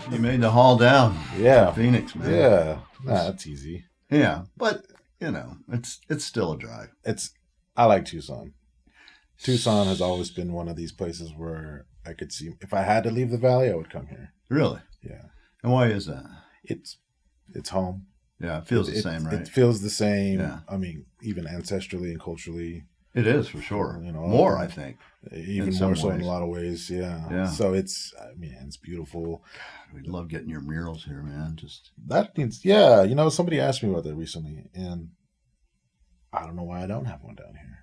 You made the haul down. Yeah. Phoenix, man. Yeah. Nah, that's easy. Yeah, but it's still a drive. I like Tucson. Tucson has always been one of these places where I could see if I had to leave the valley, I would come here. Really? Yeah. And why is that? It's home. Yeah, it feels the same, right? It feels the same. Yeah. I mean, even ancestrally and culturally. It is for sure. More, I think. Even more so in a lot of ways. Yeah. Yeah. So it's beautiful. God, we'd love getting your murals here, man. Somebody asked me about that recently, and I don't know why I don't have one down here.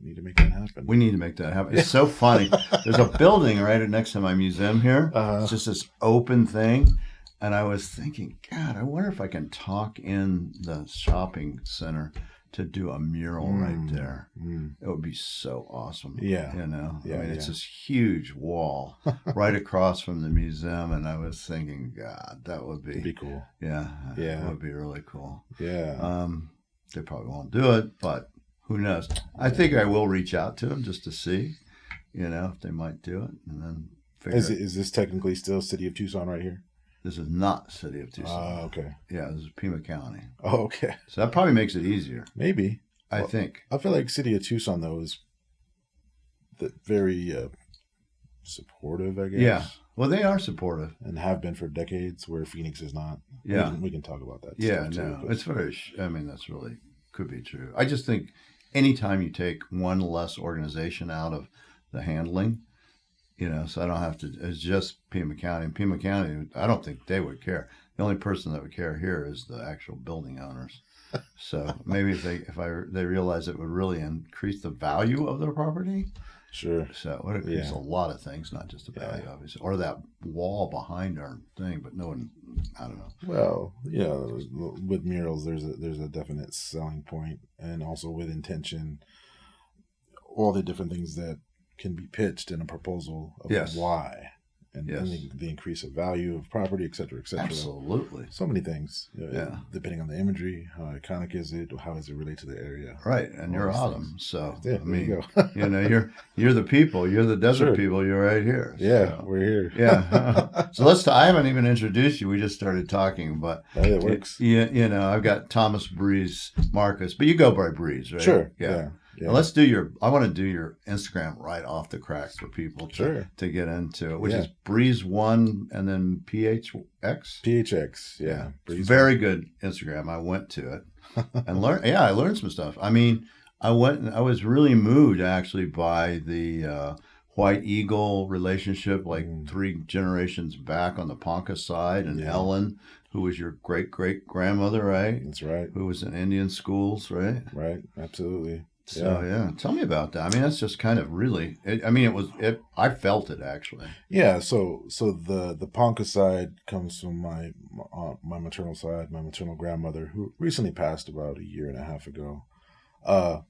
We need to make that happen. We need to make that happen. It's so funny. There's a building right next to my museum here. It's just this open thing. And I was thinking, God, I wonder if I can talk in the shopping center to do a mural right there. It would be so awesome. Yeah. It's this huge wall right across from the museum. And I was thinking, God, that'd be cool. Yeah. It would be really cool. Yeah. They probably won't do it, but who knows? I think I will reach out to them just to see, if they might do it. And then Is this technically still City of Tucson right here? This is not City of Tucson. Okay. Yeah, this is Pima County. Oh, okay. So that probably makes it easier. Maybe. I think. I feel like City of Tucson, though, is very supportive, I guess. Yeah. Well, they are supportive. And have been for decades, where Phoenix is not. Yeah. We can talk about that. Yeah, no. It's very, that's really, could be true. I just think anytime you take one less organization out of the handling, so I don't have to, it's just Pima County. And Pima County, I don't think they would care. The only person that would care here is the actual building owners. So maybe if they realize it would really increase the value of their property. Sure. So it would increase a lot of things, not just the value, obviously. Or that wall behind our thing, but no one, I don't know. Well, with murals, there's a definite selling point, and also with intention, all the different things that can be pitched in a proposal of why, and the increase of value of property, et cetera, et cetera. Absolutely. So many things. Depending on the imagery, how iconic is it, how does it relate to the area? Right, and you're autumn, so you go. you're the people, you're the desert people, you're right here. Yeah, so. We're here. Yeah. So I haven't even introduced you. We just started talking, but it works. I've got Thomas Breeze Marcus, but you go by Breeze, right? Sure. Yeah. Yeah. Let's I want to do your Instagram right off the crack for people to get into it, which is Breeze1 and then PHX? PHX, yeah. Very good Instagram. I went to it and learned, I learned some stuff. I mean, I was really moved actually by the White Eagle relationship, like 3 generations back on the Ponca side, and Ellen, who was your great-great-grandmother, right? That's right. Who was in Indian schools, right? Right, absolutely. So, tell me about that. I mean, that's just kind of really, I felt it actually. Yeah, so the Ponca side comes from my maternal side, my maternal grandmother, who recently passed about a year and a half ago,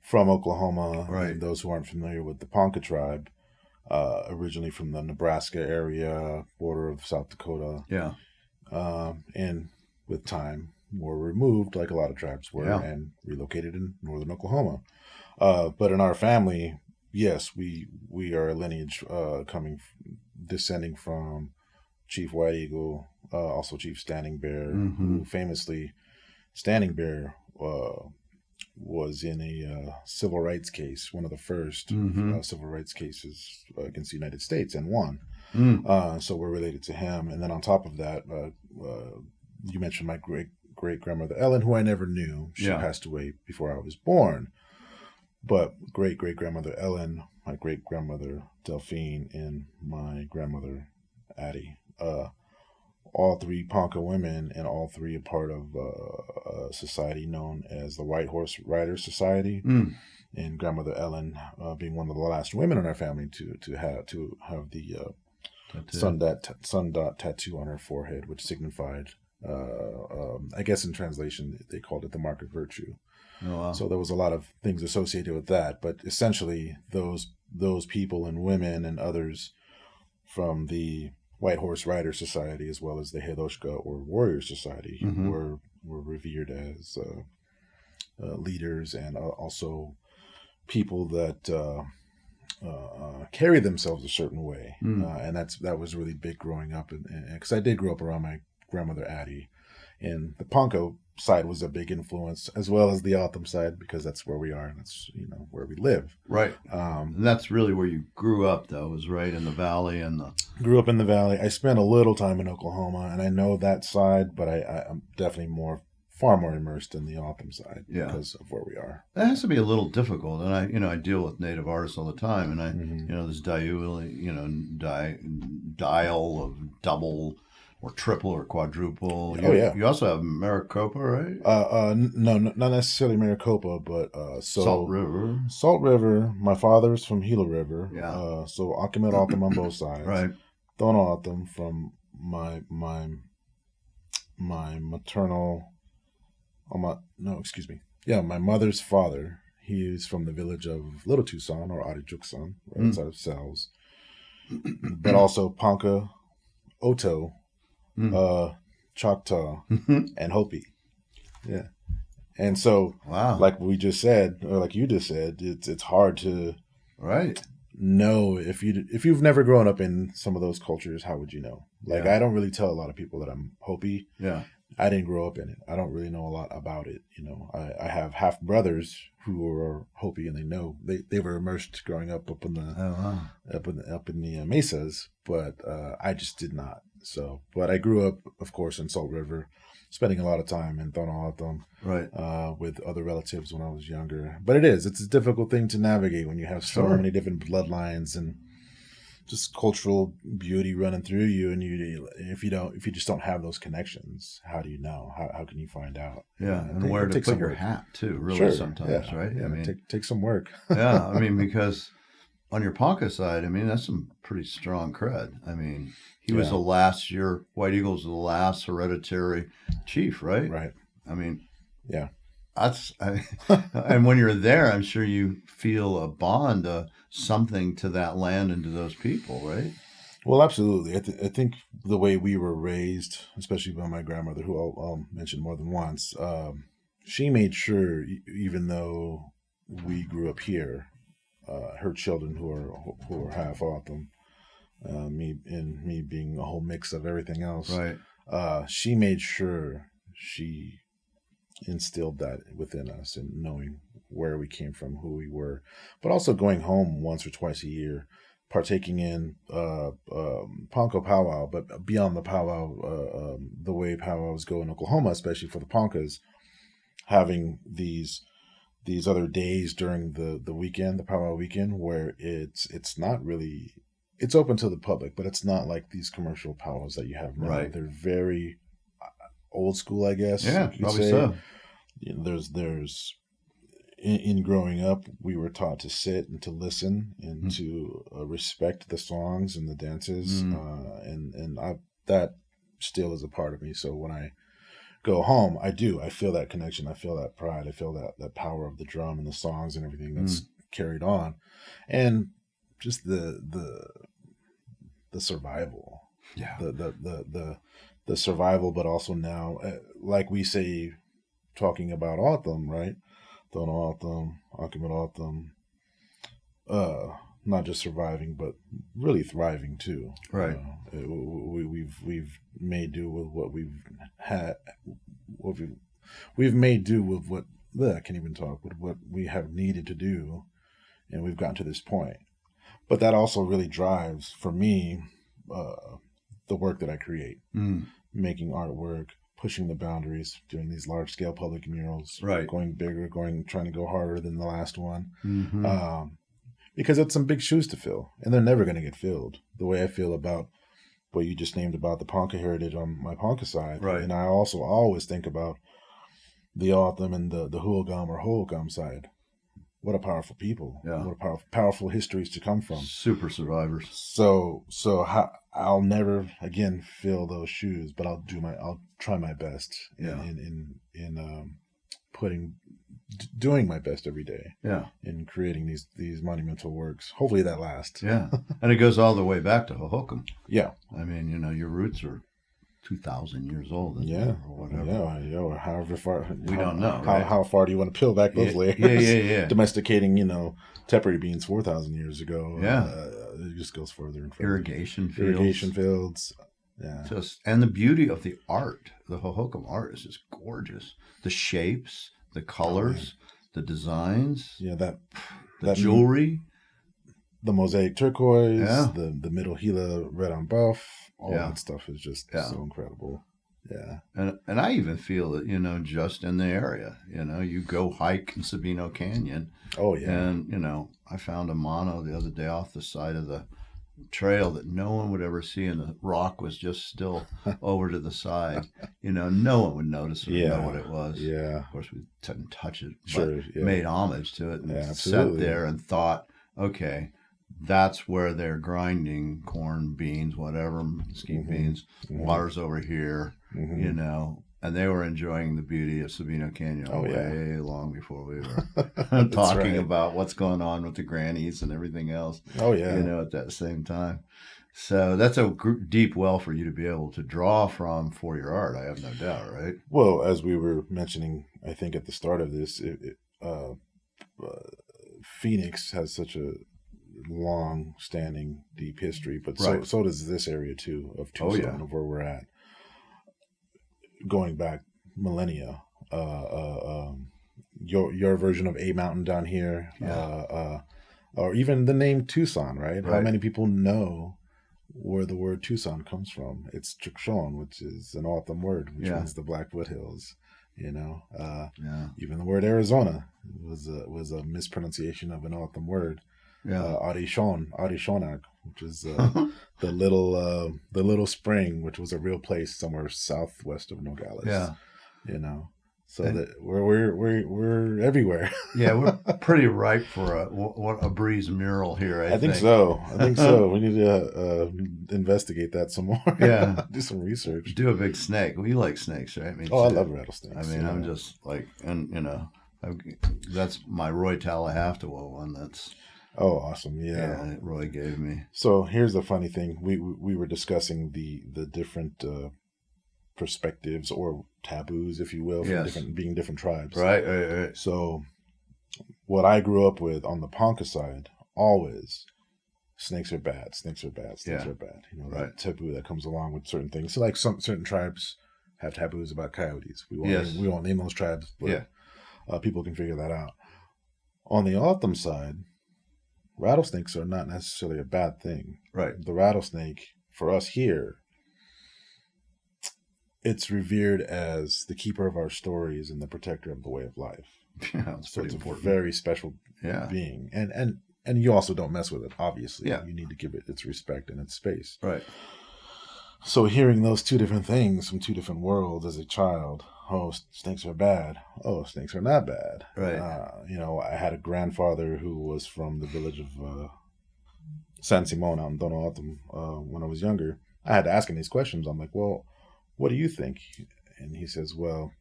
from Oklahoma. Right. And those who aren't familiar with the Ponca tribe, originally from the Nebraska area, border of South Dakota. Yeah. And with time, were removed, like a lot of tribes were, and relocated in northern Oklahoma. But in our family, yes, we are a lineage descending from Chief White Eagle, also Chief Standing Bear, who famously, Standing Bear was in a civil rights case, one of the first civil rights cases against the United States, and won. So we're related to him. And then on top of that, you mentioned my great-grandmother Ellen, who I never knew. She passed away before I was born. But great-great-grandmother Ellen, my great-grandmother Delphine, and my grandmother Addie, all 3 Ponca women, and all 3 are part of a society known as the White Horse Riders Society. And grandmother Ellen being one of the last women in our family to have the sun dot tattoo on her forehead, which signified, I guess in translation, they called it the mark of virtue. Oh, wow. So there was a lot of things associated with that, but essentially those people and women and others from the White Horse Rider Society, as well as the Hedoshka or Warrior Society, were revered as leaders, and also people that carry themselves a certain way, Mm. and that was really big growing up. And because I did grow up around my grandmother Addie, and the Ponca side was a big influence, as well as the Otham side, because that's where we are, and that's where we live. Right. And that's really where you grew up, though, was right in the valley and the. Grew up in the valley. I spent a little time in Oklahoma, and I know that side, but I'm definitely far more immersed in the Otham side because of where we are. That has to be a little difficult, and I deal with native artists all the time, and this dial of double or triple or quadruple. You also have Maricopa, right? No, not necessarily Maricopa, but Salt River. Salt River. My father's from Gila River. Yeah. So Akamit Otham on both sides. Right. Dono Otham from my maternal. My mother's father. He's from the village of Little Tucson or Arijuksan, right outside of Sells. But also Panka, Oto, Choctaw, and Hopi. Yeah. And so, like we just said, or like you just said, it's hard to know if you've never grown up in some of those cultures. How would you know? Like I don't really tell a lot of people that I'm Hopi. Yeah. I didn't grow up in it. I don't really know a lot about it. I have half brothers who are Hopi, and they were immersed growing up in the mesas, but I just did not. So, but I grew up, of course, in Salt River, spending a lot of time in Tonahatom, with other relatives when I was younger. But it's a difficult thing to navigate when you have so many different bloodlines and just cultural beauty running through you, and if you just don't have those connections, how do you know? How can you find out? Yeah, and where to put your hat too, really, sometimes, right? Yeah, I mean, take some work. Yeah, I mean, because on your Ponca side, I mean, that's some pretty strong cred. I mean, he was the last year, White Eagle's the last hereditary chief, right? Right. I mean, yeah. And when you're there, I'm sure you feel a bond, something to that land and to those people, right? Well, absolutely. I think the way we were raised, especially by my grandmother, who I'll mention more than once, she made sure, even though we grew up here, her children who are half Otham, me being a whole mix of everything else, right? She made sure she instilled that within us, and knowing where we came from, who we were, but also going home once or twice a year, partaking in Ponca powwow. But beyond the powwow, the way powwows go in Oklahoma, especially for the Poncas, having these other days during the weekend, the powwow weekend, where it's not really, it's open to the public, but it's not like these commercial powwows that you have now. Right. They're very old school, I guess. Yeah, probably so. There's in growing up, we were taught to sit and to listen and to respect the songs and the dances, and that still is a part of me. So when I go home, I feel that connection, I feel that pride, I feel that power of the drum and the songs and everything that's carried on, and just the survival, the survival, but also now, like we say, talking about Otham, right? Dono Otham, Akamit Otham, not just surviving, but really thriving too. Right. We've made do with what we've had. We've made do with what I can't even talk. With what we have needed to do, and we've gotten to this point. But that also really drives, for me, the work that I create, making artwork, pushing the boundaries, doing these large scale public murals, going bigger, trying to go harder than the last one, because it's some big shoes to fill, and they're never going to get filled. The way I feel about what you just named about the Panka Heritage on my Ponca side, and I also always think about the Otham and the Huogam or Hokum side. What a powerful people! Yeah. What a powerful histories to come from. Super survivors. So I'll never again fill those shoes, but I'll try my best. In doing my best every day. Yeah. In creating these monumental works. Hopefully that lasts. Yeah. And it goes all the way back to Hokum. Yeah. I mean, your roots are 2,000 years old, Yeah, or whatever. yeah, or however far. We don't know, how right? how far do you want to peel back those layers? Yeah. Domesticating, tepary beans 4,000 years ago. Yeah. It just goes further and further. Irrigation fields. Yeah. And the beauty of the art, the Hokum art is just gorgeous. The shapes, the colors, the designs, Yeah, the jewelry, the mosaic turquoise, Yeah. the middle Gila red on buff, all Yeah. that stuff is just so incredible. Yeah. And I even feel that, just in the area, you go hike in Sabino Canyon. Oh, yeah. And, I found a mono the other day off the side of the trail that no one would ever see, and the rock was just still over to the side. No one would notice or know what it was. Yeah. Of course, we didn't touch it, Sure. but made homage to it and sat absolutely. there and thought, okay, that's where they're grinding corn, beans, whatever, mesquite beans. Water's over here, and they were enjoying the beauty of Sabino Canyon way long before we were talking about what's going on with the grannies and everything else. Oh, yeah. At that same time. So that's a deep well for you to be able to draw from for your art, I have no doubt, right? Well, as we were mentioning, I think at the start of this, Phoenix has such a long-standing, deep history, but so does this area too of Tucson, of where we're at, going back millennia. Your version of a mountain down here, or even the name Tucson, right? How many people know where the word Tucson comes from? It's Chukchon, which is an O'odham word, which means the Black Foothills. Even the word Arizona was a mispronunciation of an O'odham word. Arishonak, which is the little spring, which was a real place somewhere southwest of Nogales. So that we're everywhere. We're pretty ripe for a breeze mural here. I think so. We need to investigate that some more. Yeah, do some research. Do a big snake. We like snakes, right? I love rattlesnakes. I'm just like, and that's my Roy Talahaftawa one. That's awesome. Yeah, Roy gave me. So here's the funny thing: we were discussing the different perspectives or taboos, if you will, from different tribes. Right. So what I grew up with on the Ponca side, always snakes are bad. Snakes are bad. That taboo that comes along with certain things. So like certain tribes have taboos about coyotes. We won't name those tribes, but people can figure that out. On the O'odham side, rattlesnakes are not necessarily a bad thing. Right. The rattlesnake, for us here, it's revered as the keeper of our stories and the protector of the way of life. So it's important. A very special being. And you also don't mess with it, obviously. You need to give it its respect and its space. Right. So hearing those two different things from two different worlds as a child, snakes are bad. Snakes are not bad. Right. I had a grandfather who was from the village of San Simon out in Dono O'odham when I was younger. I had to ask him these questions. I'm like, well, what do you think? And he says, well,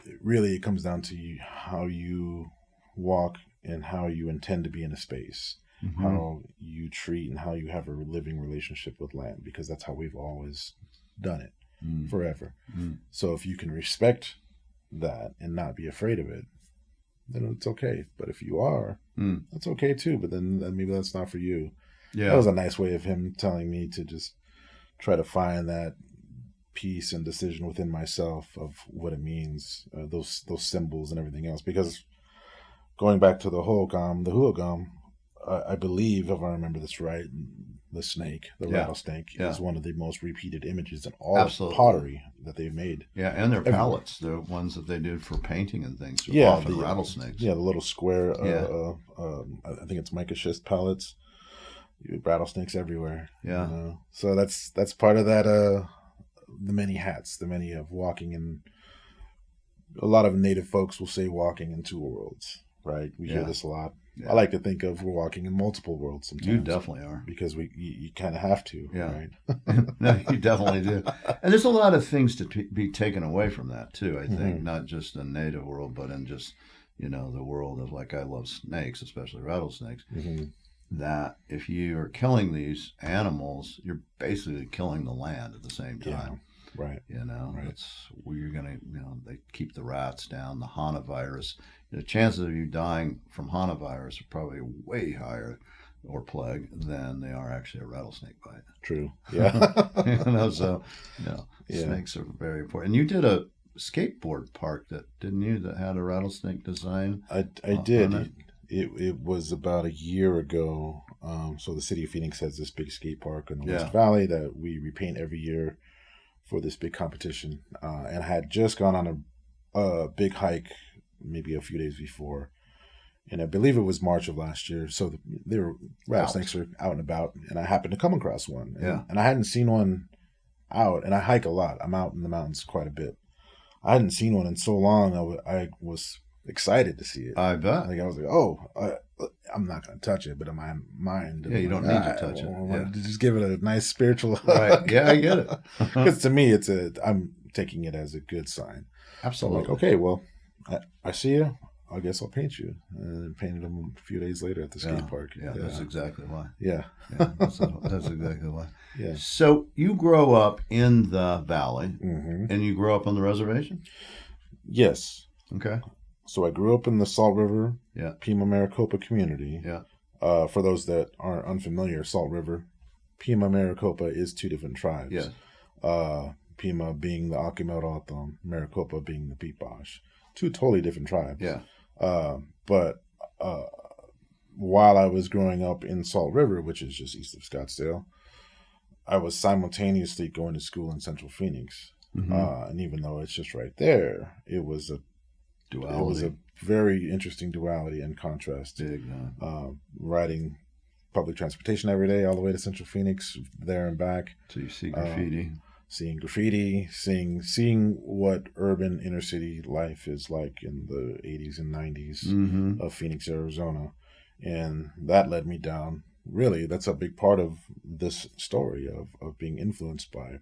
it comes down to how you walk and how you intend to be in a space, how you treat and how you have a living relationship with land, because that's how we've always done it forever. So if you can respect that and not be afraid of it, then it's okay. But if you are, that's okay too. But then maybe that's not for you. Yeah. That was a nice way of him telling me to just try to find that peace and decision within myself of what it means, those symbols and everything else. Because going back to the Hokum, I believe, if I remember this right, the snake, rattlesnake, is one of the most repeated images in all pottery that they've made. Yeah, and their palettes, the ones that they did for painting and things, are often rattlesnakes. Yeah, the little square, I think it's mica schist palettes. Rattlesnakes everywhere. Yeah. So that's part of that, the many hats, the many of walking in. A lot of native folks will say walking in two worlds, right? We hear this a lot. I like to think of we're walking in multiple worlds sometimes. You definitely are. Because you kind of have to, right? No, you definitely do. And there's a lot of things to be taken away from that, too, I think. Not just the native world, but in just, the world of, like, I love snakes, especially rattlesnakes. that if you are killing these animals, you're basically killing the land at the same time. Yeah, right. Right. That's where you're going to, they keep the rats down. The Hana virus, the chances of you dying from Hana virus are probably way higher, or plague, than they are actually a rattlesnake bite. True. Yeah. So, snakes are very important. And you did a skateboard park didn't you, that had a rattlesnake design? I did. It was about a year ago. So the city of Phoenix has this big skate park in the West Valley that we repaint every year for this big competition. And I had just gone on a big hike maybe a few days before. And I believe it was March of last year. So rattlesnakes are out and about. And I happened to come across one. And I hadn't seen one out. And I hike a lot. I'm out in the mountains quite a bit. I hadn't seen one in so long. I was excited to see it. I bet. Like I was like, I'm not going to touch it, but in my mind, you don't need to touch it. Just give it a nice spiritual hug. Right. Yeah, I get it. Because to me, I'm taking it as a good sign. Absolutely. So I'm like, okay, well, I see you. I guess I'll paint you. And painted them a few days later at the skate park. Yeah, that's exactly why. Yeah. That's exactly why. Yeah. So you grow up in the valley, Mm-hmm. and you grow up on the reservation? Yes. Okay. So I grew up in the Salt River, Yeah. Pima Maricopa community. Yeah. For those that aren't unfamiliar, Salt River, Pima Maricopa is two different tribes. Yeah. Pima being the Akimeroton, Maricopa being the Pipash. Two totally different tribes. Yeah. But while I was growing up in Salt River, which is just east of Scottsdale, I was simultaneously going to school in Central Phoenix. Mm-hmm. And even though it's just right there, it was a duality. It was a very interesting duality and contrast. Big. Riding public transportation every day all the way to Central Phoenix, there and back. So you see graffiti. Seeing graffiti, seeing what urban inner city life is like in the 80s and 90s Mm-hmm. of Phoenix, Arizona. And that led me down. Really, that's a big part of this story of being influenced by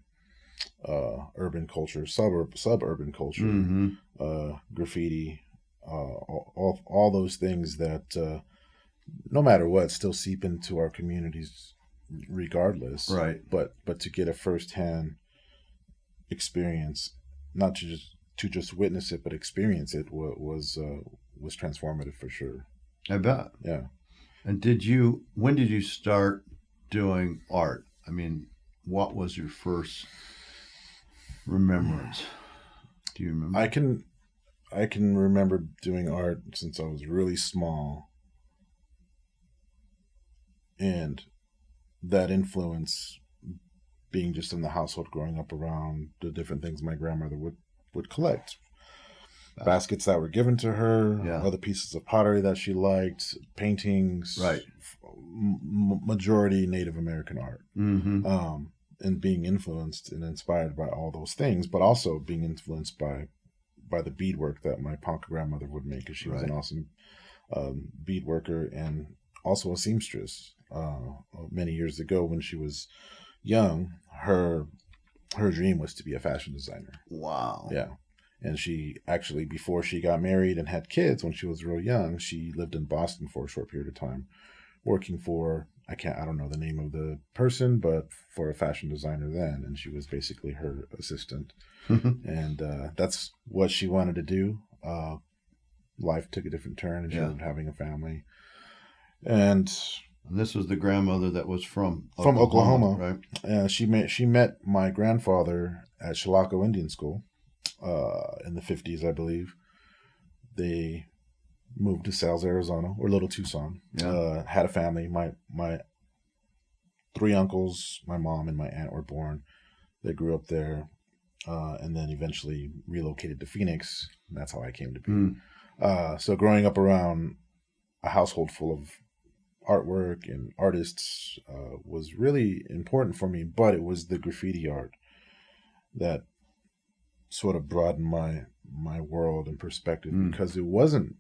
urban culture, suburban culture, Mm-hmm. graffiti, all those things that no matter what still seep into our communities regardless. Right. But to get a firsthand experience, not to just witness it, but experience it was transformative for sure. I bet. Yeah. And when did you start doing art? I mean, what was your first remembrance? Do you remember? I can remember doing art since I was really small. And that influence being just in the household growing up around the different things my grandmother would collect. Baskets that were given to her, other pieces of pottery that she liked, paintings, right? Majority Native American art. Mm-hmm. And being influenced and inspired by all those things, but also being influenced by the beadwork that my Ponca grandmother would make, because she was an awesome bead worker and also a seamstress. Many years ago when she was young, her dream was to be a fashion designer. Wow. Yeah. And she actually, before she got married and had kids, when she was real young, she lived in Boston for a short period of time, working for, I don't know the name of the person, but for a fashion designer then. And she was basically her assistant. And that's what she wanted to do. Life took a different turn and she ended up having a family. And this was the grandmother that was from Oklahoma, right? She met my grandfather at Chilocco Indian School in the 50s, I believe. They moved to Sales, Arizona, or Little Tucson. Had a family. My three uncles, my mom, and my aunt were born. They grew up there, and then eventually relocated to Phoenix. And that's how I came to be. So growing up around a household full of artwork and artists was really important for me, but it was the graffiti art that sort of broadened my world and perspective, because it wasn't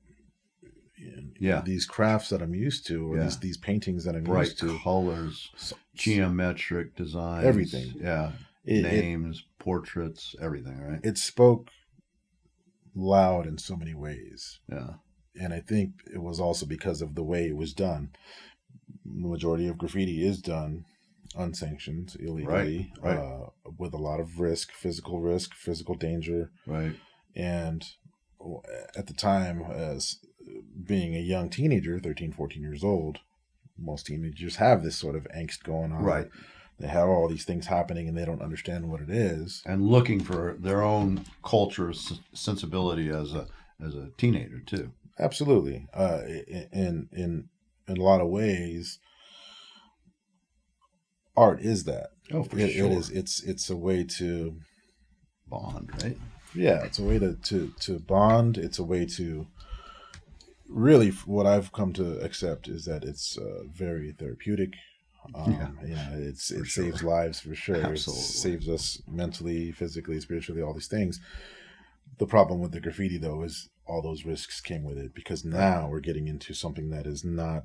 these crafts that I'm used to, or these paintings that I'm used to. Bright colors, geometric designs. Everything. Yeah. Names, portraits, everything, right? It spoke loud in so many ways. Yeah. And I think it was also because of the way it was done. the majority of graffiti is done unsanctioned, illegally, Right. with a lot of risk, physical danger. Right. And at the time, as being a young teenager, 13, 14 years old, most teenagers have this sort of angst going on. Right. They have all these things happening and they don't understand what it is. And looking for their own culture sensibility as a teenager too. Absolutely. In a lot of ways, art is that. Oh, for It sure. It's a way to Bond, right? Yeah, it's a way to bond. It's a way to really, what I've come to accept is that it's very therapeutic. It saves lives for sure. Absolutely. It saves us mentally, physically, spiritually, all these things. The problem with the graffiti, though, is all those risks came with it, because now we're getting into something that is not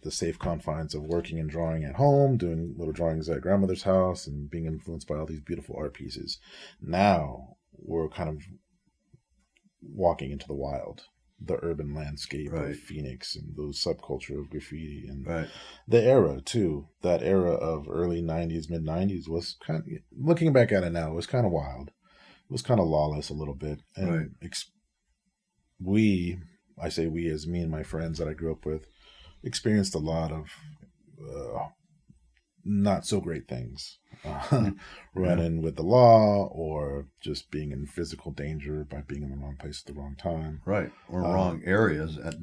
the safe confines of working and drawing at home, doing little drawings at grandmother's house and being influenced by all these beautiful art pieces. Now we're kind of walking into the wild, the urban landscape of Phoenix and those subculture of graffiti, and the era too. That era of early 90s, mid 90s was kind of, looking back at it now, it was kind of wild. It was kind of lawless a little bit. And I say we as me and my friends that I grew up with, experienced a lot of not so great things. Running with the law, or just being in physical danger by being in the wrong place at the wrong time. Right. Or wrong areas at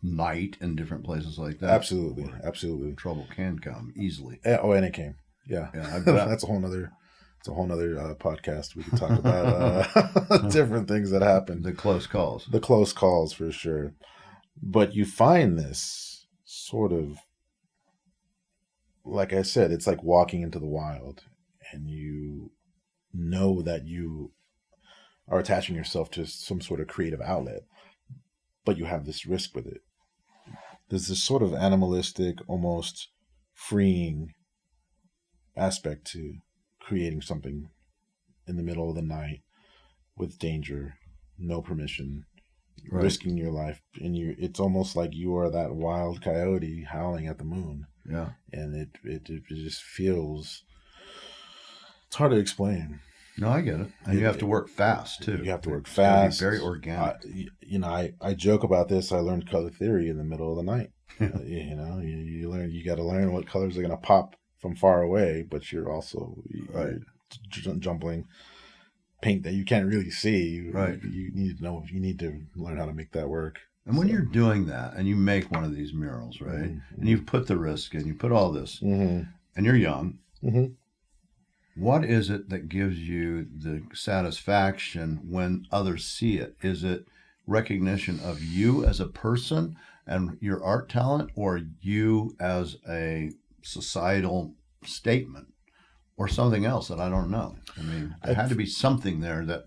night in different places like that. Absolutely. Trouble can come easily. And it came. Yeah. I bet. That's a whole nother podcast. We could talk about different things that happened. The close calls for sure. But you find this sort of, like I said, it's like walking into the wild, and you know that you are attaching yourself to some sort of creative outlet, but you have this risk with it. There's this sort of animalistic, almost freeing aspect to creating something in the middle of the night with danger, no permission, risking your life, and it's almost like you are that wild coyote howling at the moon. Yeah. And it just feels, it's hard to explain. No, I get it. And you have to work fast too. You have to work fast. Very organic. I joke about this. I learned color theory in the middle of the night. You got to learn what colors are going to pop from far away, but you're also jumbling paint that you can't really see. You need to know. You need to learn how to make that work. And when you're doing that, and you make one of these murals, right, and you put the risk in, you put all this, and you're young, what is it that gives you the satisfaction when others see it? Is it recognition of you as a person and your art talent, or you as a societal statement, or something else that I don't know? I mean, there had to be something there that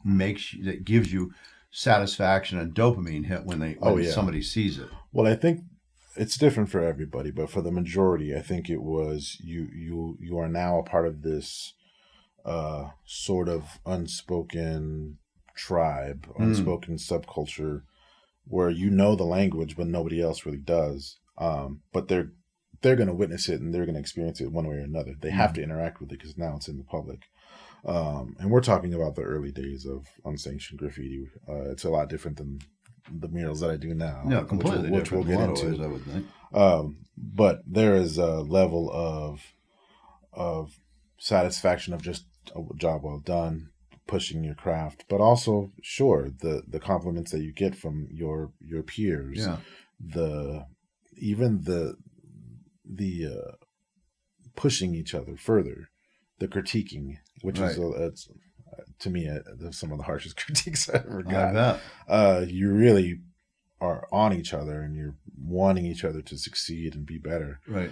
that gives you satisfaction and dopamine hit when somebody sees it. Well, I think it's different for everybody, but for the majority, I think it was you are now a part of this sort of unspoken tribe, unspoken subculture, where you know the language, but nobody else really does. But they're going to witness it, and they're going to experience it one way or another. They have to interact with it because now it's in the public. And we're talking about the early days of unsanctioned graffiti. It's a lot different than the murals that I do now. Yeah, completely which different. We'll get into. Ways, I would think. But there is a level of satisfaction of just a job well done, pushing your craft, but also, sure, the compliments that you get from your peers, the pushing each other further, the critiquing, which is to me some of the harshest critiques I ever got. I bet. You really are on each other, and you're wanting each other to succeed and be better. Right.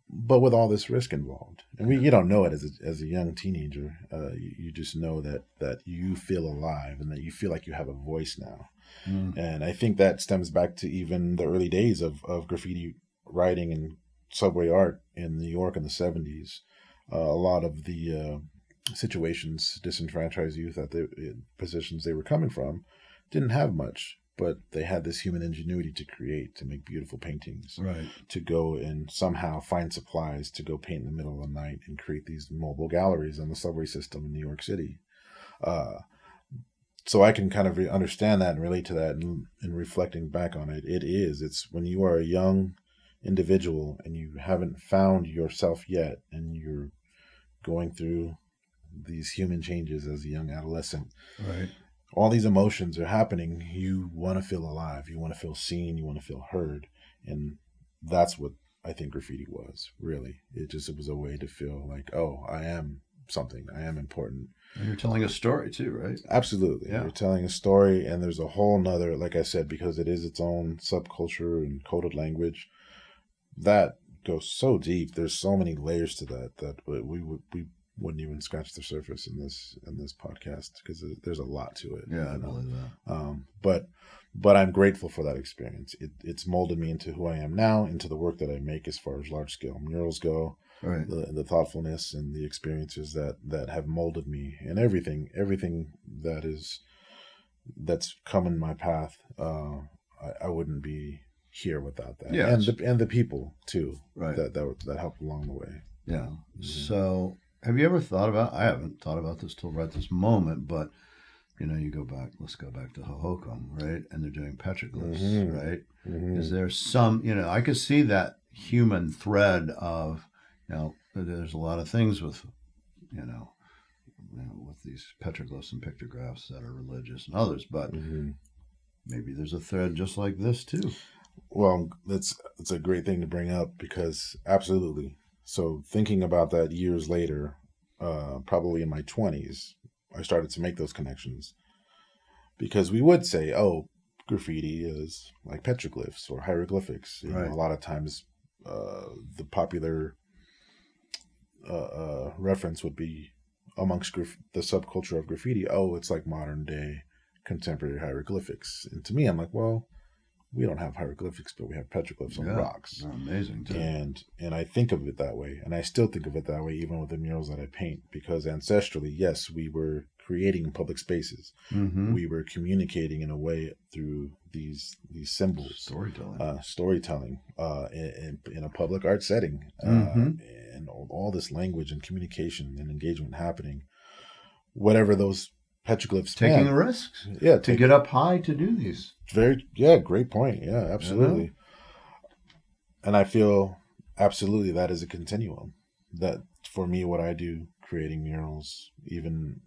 But with all this risk involved, and you don't know it as a young teenager. You just know that you feel alive, and that you feel like you have a voice now. And I think that stems back to even the early days of graffiti writing and subway art in New York in the 70s. A lot of the situations, disenfranchised youth at the positions they were coming from, didn't have much but they had this human ingenuity to create, to make beautiful paintings, Right. to go and somehow find supplies to go paint in the middle of the night and create these mobile galleries on the subway system in New York City. So I can kind of understand that and relate to that, and reflecting back on it, it's when you are a young individual and you haven't found yourself yet, and you're going through these human changes as a young adolescent. Right. All these emotions are happening. You want to feel alive. You want to feel seen. You want to feel heard. And that's what I think graffiti was, really. It was a way to feel like, oh, I am something. I am important. And you're telling a story too, right? Absolutely. Yeah. You're telling a story, and there's a whole nother, like I said, because it is its own subculture and coded language, that goes so deep. There's so many layers to that we wouldn't even scratch the surface in this podcast, because there's a lot to it. Yeah, I know? believe that. But I'm grateful for that experience. It's molded me into who I am now, into the work that I make as far as large scale murals go. Right. The thoughtfulness and the experiences that have molded me, and everything that's come in my path. I wouldn't be here without that. Yeah, and the people too. Right. That helped along the way. Yeah. Mm-hmm. So have you ever thought about, I haven't thought about this till right this moment, but let's go back to Hokum, right? And they're doing petroglyphs, mm-hmm. right? Mm-hmm. Is there some, I could see that human thread of, there's a lot of things with, with these petroglyphs and pictographs that are religious and others, but mm-hmm. maybe there's a thread just like this too. Well, it's a great thing to bring up, because absolutely. So thinking about that years later, probably in my 20s, I started to make those connections, because we would say, oh, graffiti is like petroglyphs or hieroglyphics. Right. A lot of times the popular reference would be amongst the subculture of graffiti, oh, it's like modern day contemporary hieroglyphics. And to me, I'm like, well, we don't have hieroglyphics, but we have petroglyphs on rocks. They're amazing too. And I think of it that way, and I still think of it that way, even with the murals that I paint, because ancestrally, yes, we were creating public spaces. Mm-hmm. We were communicating in a way through these symbols, storytelling, in a public art setting, mm-hmm. and all this language and communication and engagement happening. Whatever those petroglyphs, taking risks, to get up high to do these. Great point. Yeah, absolutely. And I feel absolutely that is a continuum. That for me, what I do, creating murals, even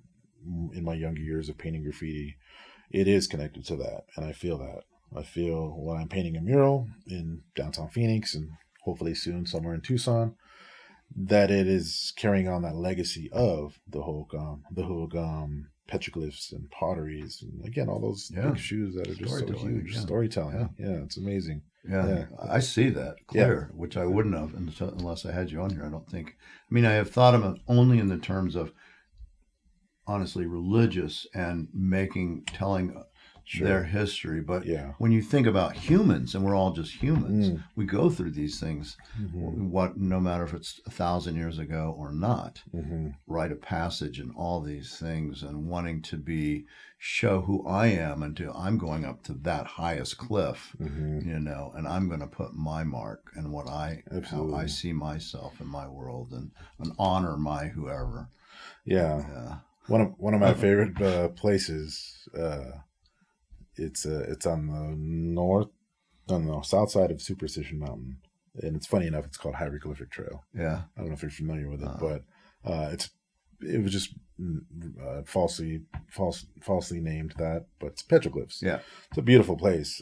in my younger years of painting graffiti, it is connected to that. And I feel that. I feel when I'm painting a mural in downtown Phoenix, and hopefully soon somewhere in Tucson, that it is carrying on that legacy of the Hokum petroglyphs and potteries, and again, all those big shoes that are just so huge. Storytelling. Yeah, it's amazing. Yeah, I see that clear, which I wouldn't have unless I had you on here. I don't think. I mean, I have thought of it only in the terms of honestly religious and telling their history. But when you think about humans, and we're all just humans, we go through these things. No matter if it's 1,000 years ago or not, rite of passage and all these things, and wanting to show who I am, and I'm going up to that highest cliff, and I'm going to put my mark and how I see myself in my world, and honor my whoever. Yeah. One of my favorite places. It's on the south side of Superstition Mountain, and it's funny enough, it's called Hieroglyphic Trail. Yeah, I don't know if you're familiar with it, but it was just falsely named that, but it's petroglyphs. Yeah, it's a beautiful place.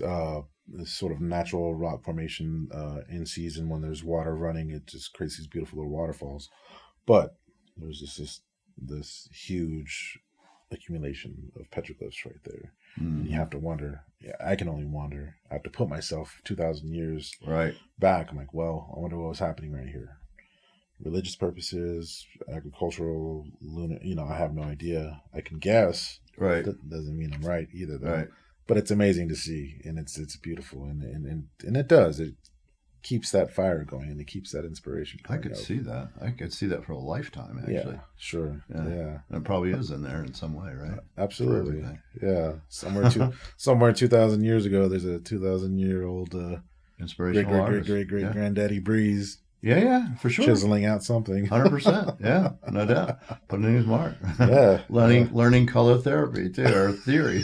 This sort of natural rock formation in season when there's water running, it just creates these beautiful little waterfalls. But there's just this huge accumulation of petroglyphs right there. And you have to wonder. I can only wonder. I have to put myself 2,000 years back. I'm like, well, I wonder what was happening right here. Religious purposes, agricultural, I have no idea. I can guess. Right. That doesn't mean I'm right either, though. Right. But it's amazing to see, and it's beautiful, and it does. keeps that fire going and it keeps that inspiration I coming could up. see that. I could see that for a lifetime, actually. Yeah, sure. Yeah. And it probably is in there in some way, right? Absolutely. Yeah. Somewhere 2,000 years ago, there's a 2,000-year-old Inspirational artist. great granddaddy Breeze. Yeah, for sure. Chiseling out something. 100%. Yeah, no doubt. Putting in his mark. Yeah. learning color therapy too, or theory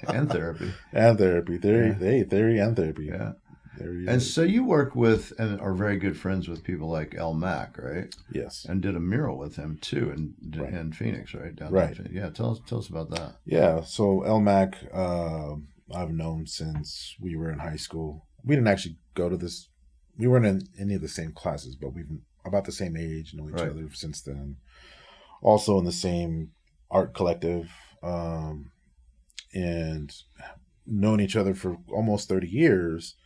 and therapy. And therapy. Theory. Yeah. Hey, theory and therapy. Yeah. And so you work with and are very good friends with people like Mack, right? Yes. And did a mural with him too in Phoenix, right? Right. Phoenix. Yeah, tell us about that. Yeah. So Mack, I've known since we were in high school. We didn't actually go to this. We weren't in any of the same classes, but we've about the same age, know each other since then. Also in the same art collective, and known each other for almost 30 years.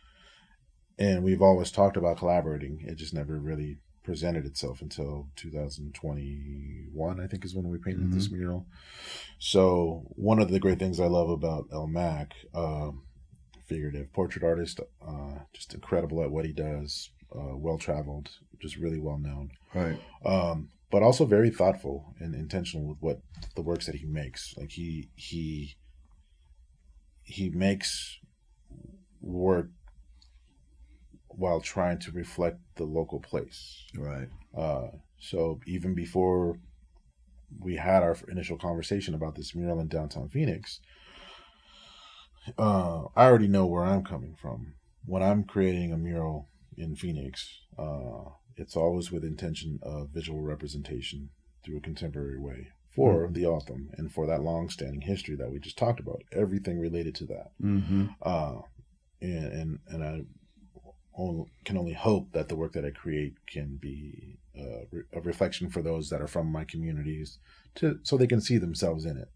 And we've always talked about collaborating. It just never really presented itself until 2021, I think, is when we painted this mural. So one of the great things I love about Mack, figurative portrait artist, just incredible at what he does, well-traveled, just really well-known. Right. But also very thoughtful and intentional with what the works that he makes. Like he makes work while trying to reflect the local place. Right. So even before we had our initial conversation about this mural in downtown Phoenix, I already know where I'm coming from. When I'm creating a mural in Phoenix, it's always with intention of visual representation through a contemporary way for the autumn and for that long-standing history that we just talked about. Everything related to that. And I can only hope that the work that I create can be a reflection for those that are from my communities, so they can see themselves in it.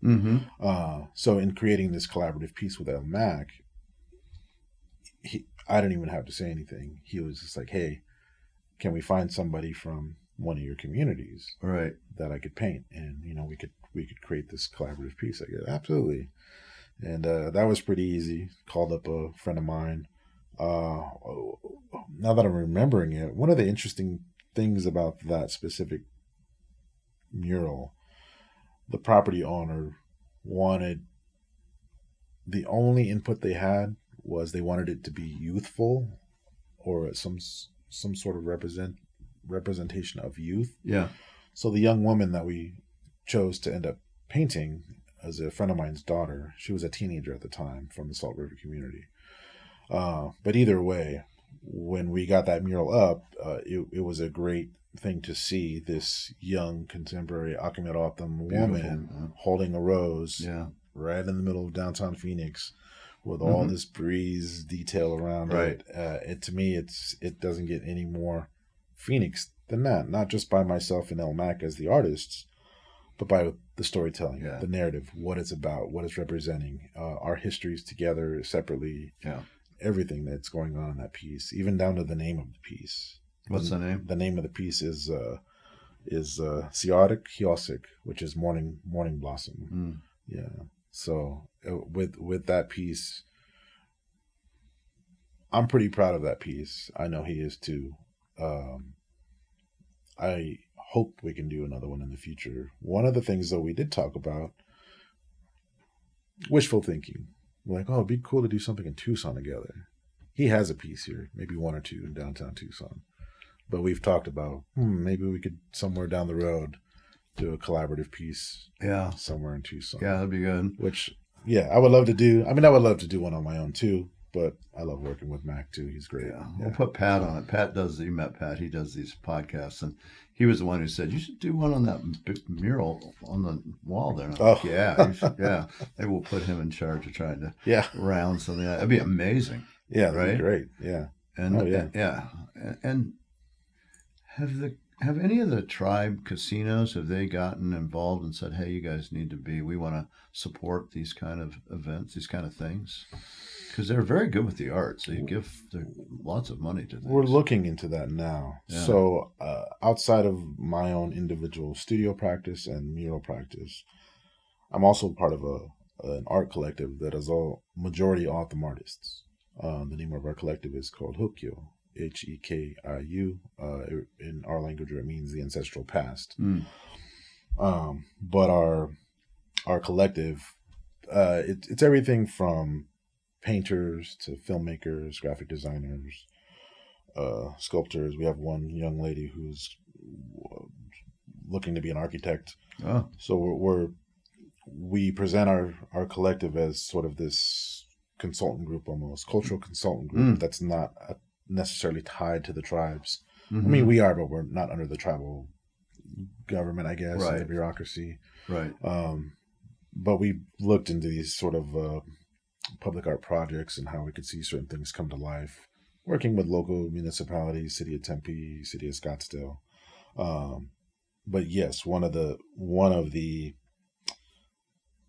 So in creating this collaborative piece with Mack, I didn't even have to say anything. He was just like, "Hey, can we find somebody from one of your communities, right, that I could paint, and we could create this collaborative piece?" I go, "Absolutely," and that was pretty easy. Called up a friend of mine. Now that I'm remembering it, one of the interesting things about that specific mural, the property owner wanted, the only input they had was they wanted it to be youthful, or some sort of representation of youth. Yeah. So the young woman that we chose to end up painting as a friend of mine's daughter, she was a teenager at the time from the Salt River community. But either way, when we got that mural up, it was a great thing to see this young contemporary Hokum Art woman holding a rose right in the middle of downtown Phoenix with all this breeze detail around it. To me, it doesn't get any more Phoenix than that. Not just by myself and Mack as the artists, but by the storytelling, the narrative, what it's about, what it's representing, our histories together, separately. Yeah. Everything that's going on in that piece, even down to the name of the piece. What's the name? The name of the piece is Siotic Hiosik, which is morning blossom. Yeah. So with that piece, I'm pretty proud of that piece. I know he is too. I hope we can do another one in the future. One of the things though we did talk about, wishful thinking. We're like, oh, it'd be cool to do something in Tucson together. He has a piece here, maybe one or two in downtown Tucson. But we've talked about, maybe we could somewhere down the road do a collaborative piece. Yeah. Somewhere in Tucson. Yeah, that'd be good. Which, I would love to do. I mean, I would love to do one on my own too, but I love working with Mack too. He's great. Yeah. We'll put Pat on it. You met Pat. He does these podcasts, and he was the one who said, you should do one on that mural on the wall there. Like, yeah, you should, yeah. Maybe we'll put him in charge of trying to round something. That'd be amazing. Yeah, that'd be great. Yeah. And and have any of the tribe casinos, have they gotten involved and said, hey, you guys we want to support these kind of events, these kind of things? Because they're very good with the arts. They give lots of money to things. We're looking into that now. Yeah. So outside of my own individual studio practice and mural practice, I'm also part of an art collective that is all majority Hokum artists. The name of our collective is called Hookio Hekiu. In our language, it means the ancestral past. Mm. But our collective, it's everything from painters to filmmakers, graphic designers, sculptors. We have one young lady who's looking to be an architect. Oh. So we present our collective as sort of this consultant group, almost cultural consultant group that's not necessarily tied to the tribes. Mm-hmm. I mean, we are, but we're not under the tribal government, I guess, Right. and the bureaucracy. Right. But we looked into these sort of public art projects and how we could see certain things come to life, working with local municipalities, City of Tempe, City of Scottsdale. But yes, one of the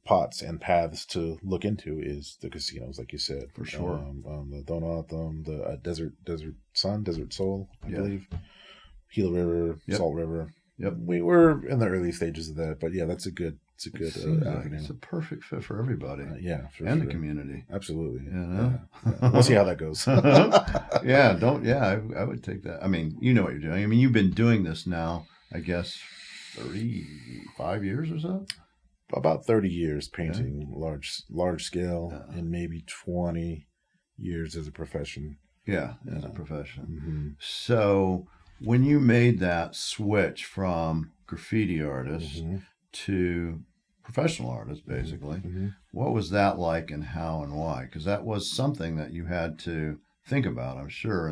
pots and paths to look into is the casinos, like you said. For sure. The Donatham, the Desert Soul, I Yeah. believe. Gila River, Yep. Salt River. Yep. We were in the early stages of that, but yeah, that's a good Seems like avenue. it's a perfect fit for everybody Yeah, for and sure. the community. Absolutely. You know? Yeah. We'll see how that goes. I would take that. I mean, you know what you're doing. I mean, you've been doing this now, I guess, 35 years or so? About 30 years painting large scale, and maybe 20 years as a profession. Yeah, as a profession. Mm-hmm. So when you made that switch from graffiti artist Mm-hmm. to professional artist, basically, Mm-hmm. what was that like, and how and why? Because that was something that you had to think about, I'm sure.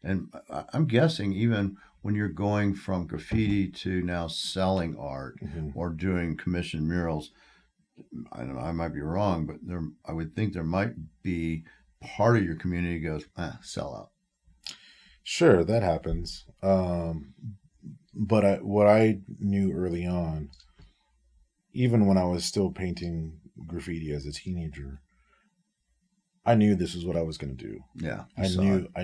And I'm guessing even when you're going from graffiti to now selling art or doing commissioned murals, I don't know, I might be wrong, but I would think there might be part of your community goes, sell out. Sure, that happens. But what I knew early on, even when I was still painting graffiti as a teenager, I knew this is what I was going to do. Yeah, I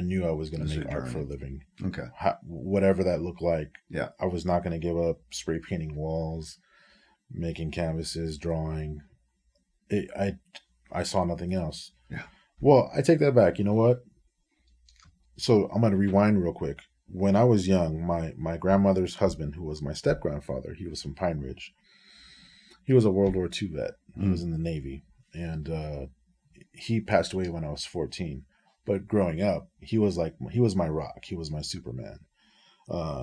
knew I was going to make art for a living. Okay. Whatever that looked like. Yeah. I was not going to give up spray painting walls, making canvases, drawing. I saw nothing else. Yeah. Well, I take that back. You know what? So I'm going to rewind real quick. When I was young, my grandmother's husband, who was my step grandfather, he was from Pine Ridge. He was a World War II vet. He was in the Navy, and he passed away when I was 14. But growing up, he was my rock. He was my Superman.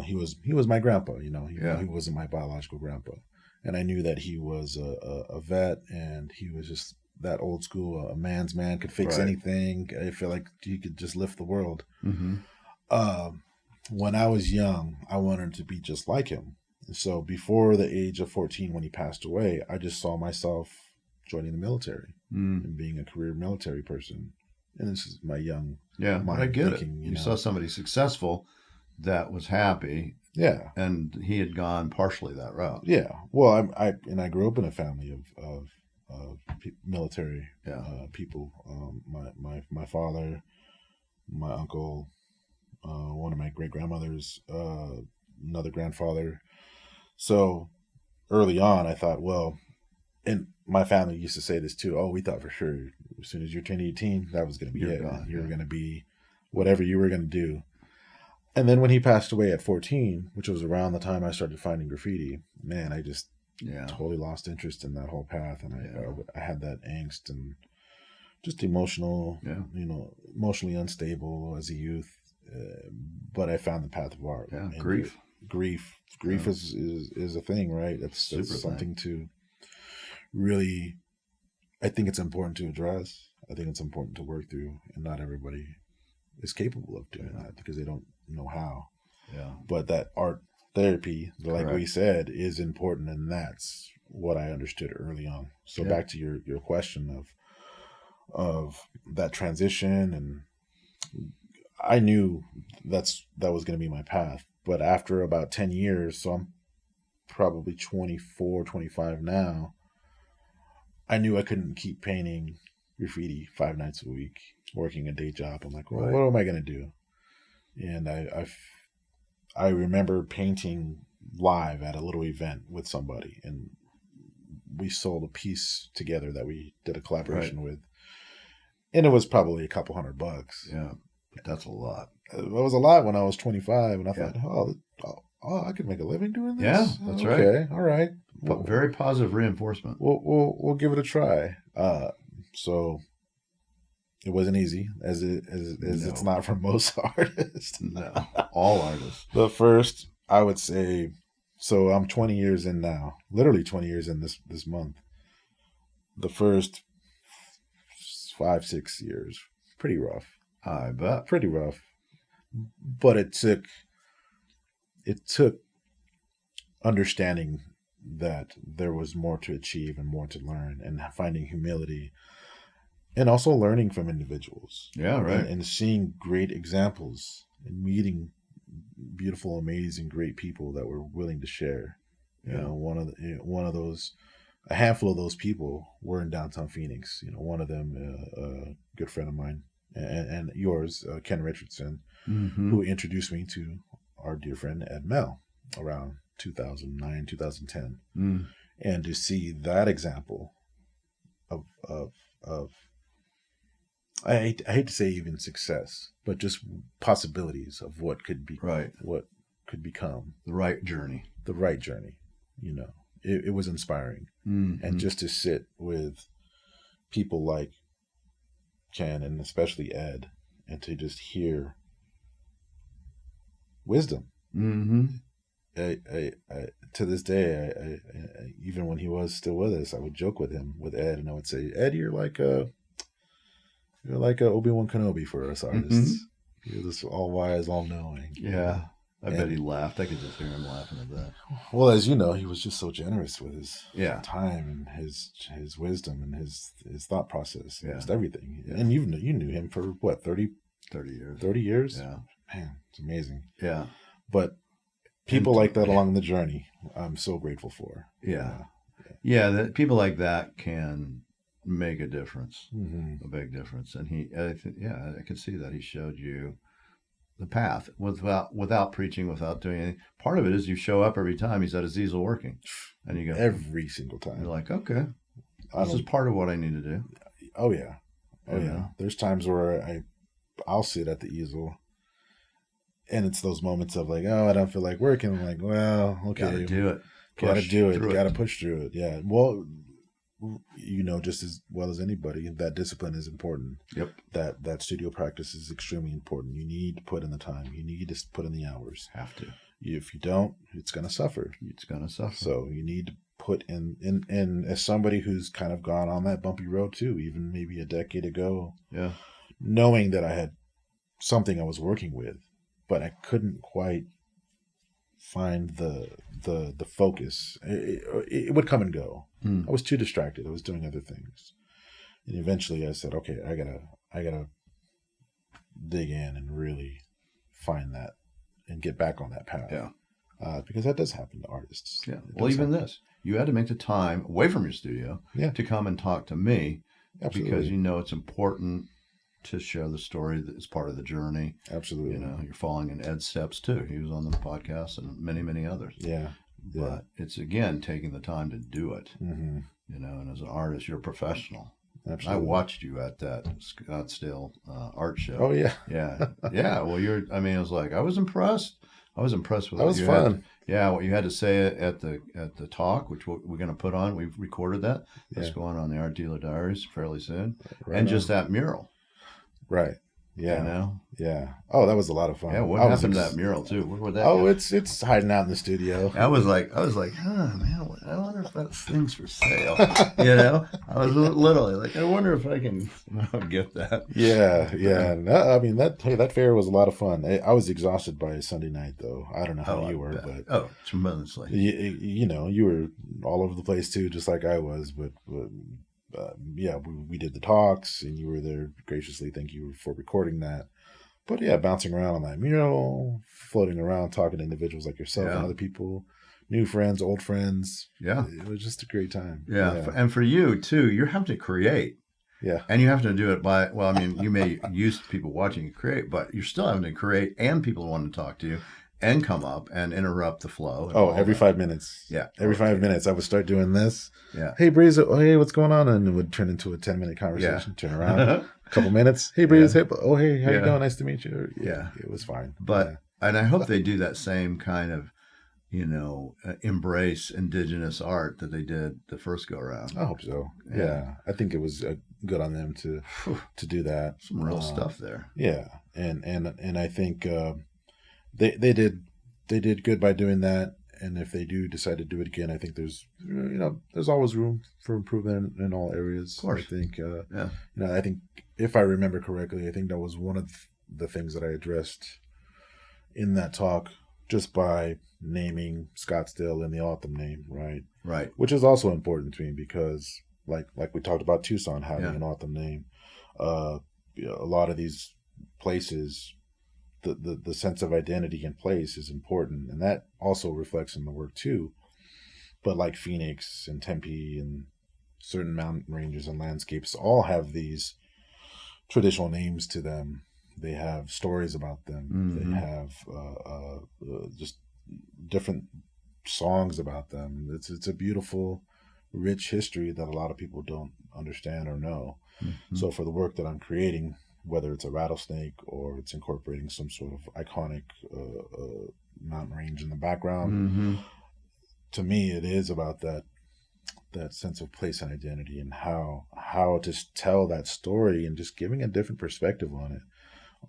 He was my grandpa. You know, he wasn't my biological grandpa, and I knew that he was a vet, and he was just that old school. A man's man, could fix anything. I feel like he could just lift the world. Mm-hmm. When I was young, I wanted to be just like him. So before the age of 14, when he passed away, I just saw myself joining the military and being a career military person. And this is my young mind. I get thinking, it. You saw somebody successful that was happy. Yeah. And he had gone partially that route. Yeah. Well, I grew up in a family of military people. My father, my uncle, one of my great grandmothers, another grandfather. So early on, I thought, well, and my family used to say this too. Oh, we thought for sure as soon as you turned 18, that was going to be it. You were going to be whatever you were going to do. And then when he passed away at 14, which was around the time I started finding graffiti, man, I just totally lost interest in that whole path. And I had that angst and just emotionally unstable as a youth. But I found the path of art. Yeah, and grief is a thing, right? That's something to really, I think it's important to address. I think it's important to work through, and not everybody is capable of doing that because they don't know how. Yeah. But that art therapy, like we said, is important, and that's what I understood early on. So back to your question of that transition, and I knew that was going to be my path. But after about 10 years, so I'm probably 24, 25 now, I knew I couldn't keep painting graffiti 5 nights a week, working a day job. I'm like, well, what am I going to do? And I remember painting live at a little event with somebody, and we sold a piece together that we did a collaboration with. And it was probably $200. Yeah. But that's a lot. It was a lot when I was 25, and I Yeah. thought, oh, I could make a living doing this. Yeah, that's right. Okay, all right. But very positive reinforcement. We'll give it a try. So it wasn't easy, as it's not for most artists. No, all artists. The first, I would say, so I'm 20 years in now, literally 20 years in this month. The first 5-6 years, pretty rough. I bet. Pretty rough. But it took understanding that there was more to achieve and more to learn, and finding humility, and also learning from individuals. Yeah, right. And seeing great examples and meeting beautiful, amazing, great people that were willing to share. Yeah. You know, one of those, a handful of those people were in downtown Phoenix. You know, one of them, a good friend of mine, and yours, Ken Richardson, who introduced me to our dear friend Ed Mell around 2009, 2010. And to see that example of I hate to say even success, but just possibilities of what could be, right, what could become the right journey. You know, it was inspiring. And just to sit with people like Ken, and especially Ed, and to just hear wisdom. I to this day, I even when he was still with us, I would joke with him, with Ed, and I would say, Ed, you're like a Obi-Wan Kenobi for us artists. You're this all wise, all knowing. Yeah. I bet he laughed. I could just hear him laughing at that. Well, as you know, he was just so generous with his time and his wisdom and his thought process, just everything. Yeah. And you knew him for what, 30 years? 30 years? Yeah. Man, it's amazing. Yeah. But people like that along the journey, I'm so grateful for. Yeah. That people like that can make a difference, a big difference. And I can see that he showed you the path without preaching, without doing anything. Part of it is you show up every time he's at his easel working, and you go every single time. You're like, okay, this is part of what I need to do. Oh yeah, There's times where I'll sit at the easel, and it's those moments of like, oh, I don't feel like working. I'm like, well, okay, gotta do it. Gotta push through it. Yeah. Well, you know, just as well as anybody, that discipline is important. Yep. That studio practice is extremely important. You need to put in the time. You need to put in the hours. Have to. If you don't, it's going to suffer. So you need to put in as somebody who's kind of gone on that bumpy road too, even maybe a decade ago. Yeah. Knowing that I had something I was working with, but I couldn't quite find the focus. It would come and go. I was too distracted. I was doing other things, and eventually I said, "Okay, I gotta dig in and really find that and get back on that path." Yeah, because that does happen to artists. Yeah. Well, even this, you had to make the time away from your studio to come and talk to me. Absolutely. Because you know it's important to share the story that is part of the journey. Absolutely. You know, you're following in Ed's steps too. He was on the podcast and many, many others. Yeah. But it's, again, taking the time to do it. You know, and as an artist, you're a professional. Absolutely. I watched you at that Scottsdale art show. Oh, yeah. Yeah. Well, I was like, I was impressed. With that was fun. What you had to say at the talk, which we're going to put on. We've recorded that. That's going on the Art Dealer Diaries fairly soon. Right and on. Just that mural. Right. Yeah. You know? Yeah. Oh, that was a lot of fun. Yeah. What happened to that mural too? Where that? Oh, it's hiding out in the studio. I was like, oh man, I wonder if that thing's for sale. You know, I was literally like, I wonder if I can get that. Yeah. No, I mean that fair was a lot of fun. I was exhausted by Sunday night though. I don't know how you were, but tremendously. You know, you were all over the place too, just like I was, but we did the talks, and you were there graciously. Thank you for recording that. But bouncing around on that mural, floating around, talking to individuals like yourself and other people, new friends, old friends. Yeah, it was just a great time. Yeah. And for you too, you have to create. Yeah, and you have to do it by. Well, I mean, you may use people watching you create, but you're still having to create, and people want to talk to you. and come up and interrupt the flow. And Oh, all every that. 5 minutes. Yeah. Every 5 minutes, I would start doing this. Yeah. Hey, Breeze. Oh, hey, what's going on? And it would turn into a 10-minute conversation. Turn around. A couple minutes. Hey, Breeze. Yeah. Hey, oh, hey, how you doing? Nice to meet you. Yeah. It was fine. But, and I hope they do that same kind of, embrace indigenous art that they did the first go around. I hope so. Yeah. I think it was good on them to do that. Some real stuff there. Yeah. And I think they did good by doing that. And if they do decide to do it again, I think there's always room for improvement in all areas. Of course. I think I think if I remember correctly, I think that was one of the things that I addressed in that talk, just by naming Scottsdale in the autumn name, right? Right. Which is also important to me because, like we talked about Tucson having an autumn name, a lot of these places, the sense of identity and place is important, and that also reflects in the work too. But like Phoenix and Tempe and certain mountain ranges and landscapes all have these traditional names to them. They have stories about them. Mm-hmm. They have just different songs about them. It's a beautiful, rich history that a lot of people don't understand or know. Mm-hmm. So for the work that I'm creating, whether it's a rattlesnake or it's incorporating some sort of iconic mountain range in the background, mm-hmm. to me it is about that sense of place and identity and how to tell that story and just giving a different perspective on it.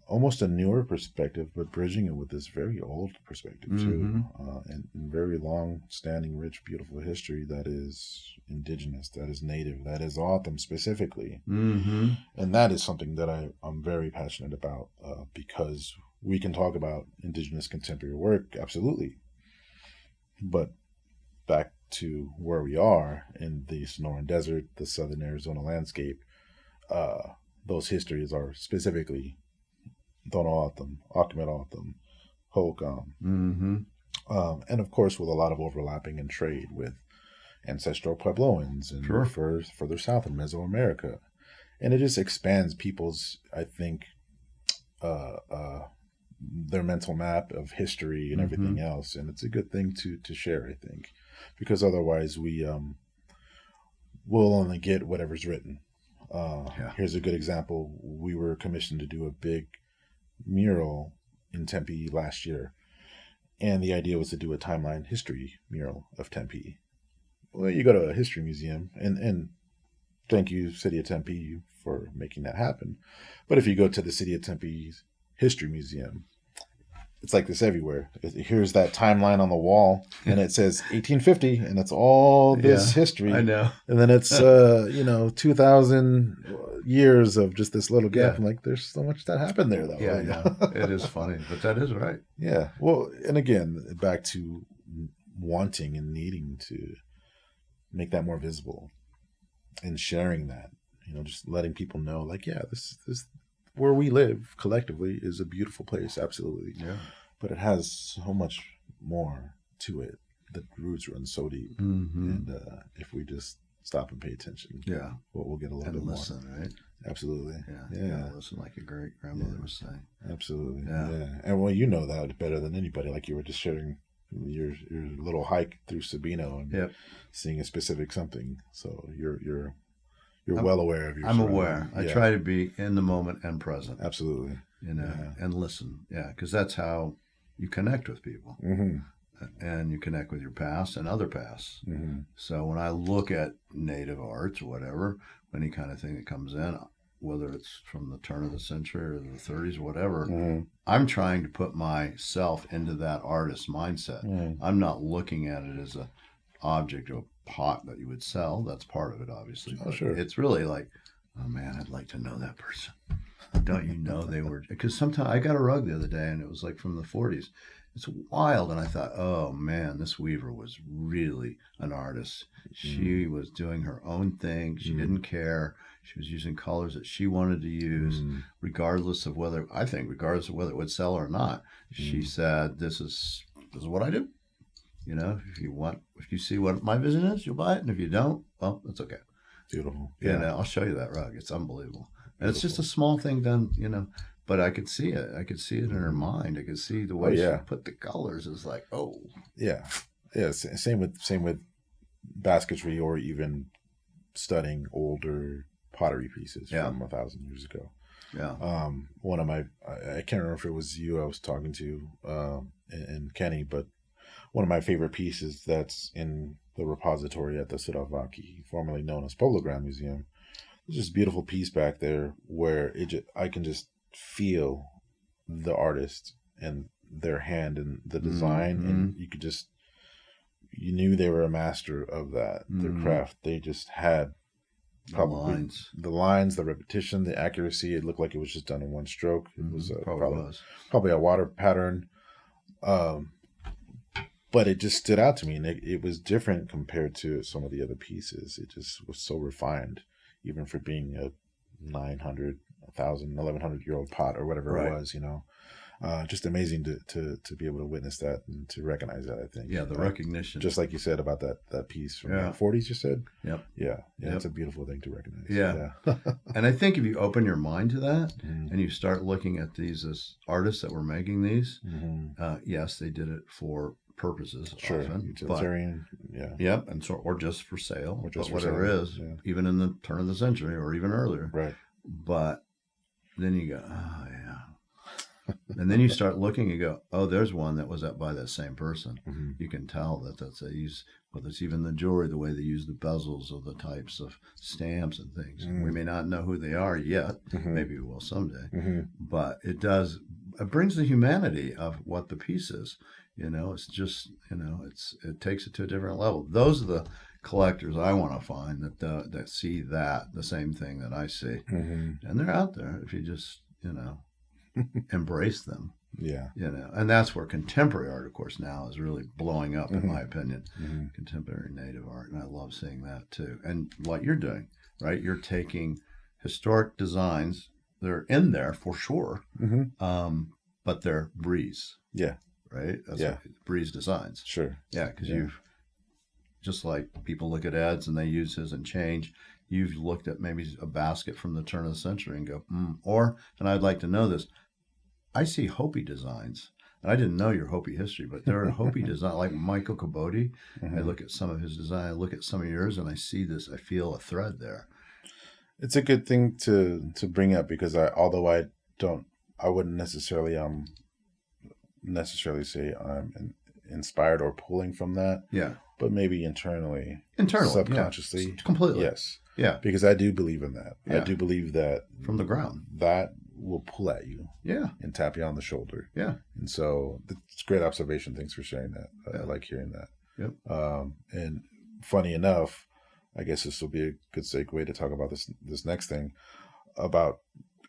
Almost a newer perspective, but bridging it with this very old perspective too, mm-hmm. And very long-standing, rich, beautiful history that is indigenous, that is native, that is autumn specifically, mm-hmm. and that is something that I'm very passionate about because we can talk about indigenous contemporary work, absolutely, but back to where we are in the Sonoran Desert, the southern Arizona landscape, those histories are specifically Dono Autumn, Akimet Autumn, Hokum, mm-hmm. And of course with a lot of overlapping in trade with ancestral Puebloans and sure. further south in Mesoamerica, and it just expands people's, I think, their mental map of history and mm-hmm. everything else, and it's a good thing to share, I think, because otherwise we'll only get whatever's written. Here's a good example. We were commissioned to do a big mural in Tempe last year, and the idea was to do a timeline history mural of Tempe. Well, you go to a history museum, and thank you, City of Tempe, for making that happen. But if you go to the City of Tempe's history museum, it's like this everywhere. Here's that timeline on the wall, and it says 1850, and it's all this history. I know. And then it's 2,000 years of just this little gap. I'm like, there's so much that happened there, though. Yeah, yeah. It is funny, but that is right. Yeah. Well, and again, back to wanting and needing to make that more visible and sharing that. Just letting people know, like, yeah, this where we live collectively is a beautiful place, absolutely. Yeah. But it has so much more to it. The roots run so deep, mm-hmm. and if we just stop and pay attention, we'll get a little bit listen, more. Right? Absolutely. Yeah. Listen, like your great grandmother was saying. Absolutely. Yeah. And well, you know that better than anybody. Like you were just sharing your little hike through Sabino and seeing a specific something. So you're well aware of your. I'm aware. I try to be in the moment and present. Absolutely. And listen. Yeah, because that's how you connect with people, mm-hmm. and you connect with your past and other pasts. Mm-hmm. So when I look at native arts or whatever, any kind of thing that comes in, whether it's from the turn of the century or the 30s or whatever, mm-hmm. I'm trying to put myself into that artist mindset. Mm-hmm. I'm not looking at it as an object or a pot that you would sell. That's part of it, obviously. Oh, sure. It's really like, oh man, I'd like to know that person. Don't you know they were? Because sometimes I got a rug the other day and it was like from the 40s. It's wild. And I thought, oh man, this weaver was really an artist. Mm-hmm. She was doing her own thing. She mm-hmm. didn't care. She was using colors that she wanted to use, mm-hmm. regardless of whether it would sell or not. Mm-hmm. She said, this is what I do. If you see what my vision is, you'll buy it. And if you don't, well, that's okay. Beautiful. Yeah. I'll show you that rug. It's unbelievable. And it's just a small thing done, but I could see it. I could see it in her mind. I could see the way she put the colors. It's like, oh, yeah. Same with basketry, or even studying older pottery pieces from 1,000 years ago. Yeah. One of my, I can't remember if it was you I was talking to, and Kenny, but one of my favorite pieces that's in the repository at the Sudovaki, formerly known as Pologram Museum. There's this beautiful piece back there where I can just feel the artist and their hand and the design, and you knew they were a master of that, their craft. They just had probably the lines, the repetition, the accuracy. It looked like it was just done in one stroke. It was probably a water pattern. But it just stood out to me, and it was different compared to some of the other pieces. It just was so refined, even for being a 900, 1,000, 1,100-year-old pot or whatever it was, just amazing to be able to witness that and to recognize that, I think. Yeah, the recognition. Just like you said about that piece from the 40s, you said? Yep. Yeah, it's a beautiful thing to recognize. Yeah. And I think if you open your mind to that and you start looking at these as artists that were making these, yes, they did it for purposes often. Utilitarian, Yep, and so, or just for sale, or just whatever it is, even in the turn of the century or even earlier. Right. But then you go, oh, yeah. And then you start looking and go, oh, there's one that was up by that same person. You can tell that that's whether it's even the jewelry, the way they use the bezels or the types of stamps and things. We may not know who they are yet. Maybe we will someday. But it brings the humanity of what the piece is. It's just, it takes it to a different level. Those are the collectors I want to find that see the same thing that I see. And they're out there if you just, embrace them. Yeah. And that's where contemporary art, of course, now is really blowing up, in my opinion. Contemporary native art. And I love seeing that too. And what you're doing, right? You're taking historic designs. They're in there for sure. But they're breeze. Yeah. Right? That's breeze designs. Sure. Yeah. Because you've, just like people look at Ed's and they use his and change, you've looked at maybe a basket from the turn of the century and go, and I'd like to know this, I see Hopi designs. And I didn't know your Hopi history, but there are Hopi designs, like Michael Caboti. I look at some of his design, I look at some of yours, and I see this, I feel a thread there. It's a good thing to bring up, because although I wouldn't necessarily say I'm inspired or pulling from that. Yeah. But maybe internally, subconsciously. Yeah. Completely. Yes. Yeah. Because I do believe in that. Yeah. I do believe that from the ground, that will pull at you. Yeah. And tap you on the shoulder. Yeah. And so it's great observation. Thanks for sharing that. I like hearing that. Yep. And funny enough, I guess this will be a good segue to talk about this next thing. About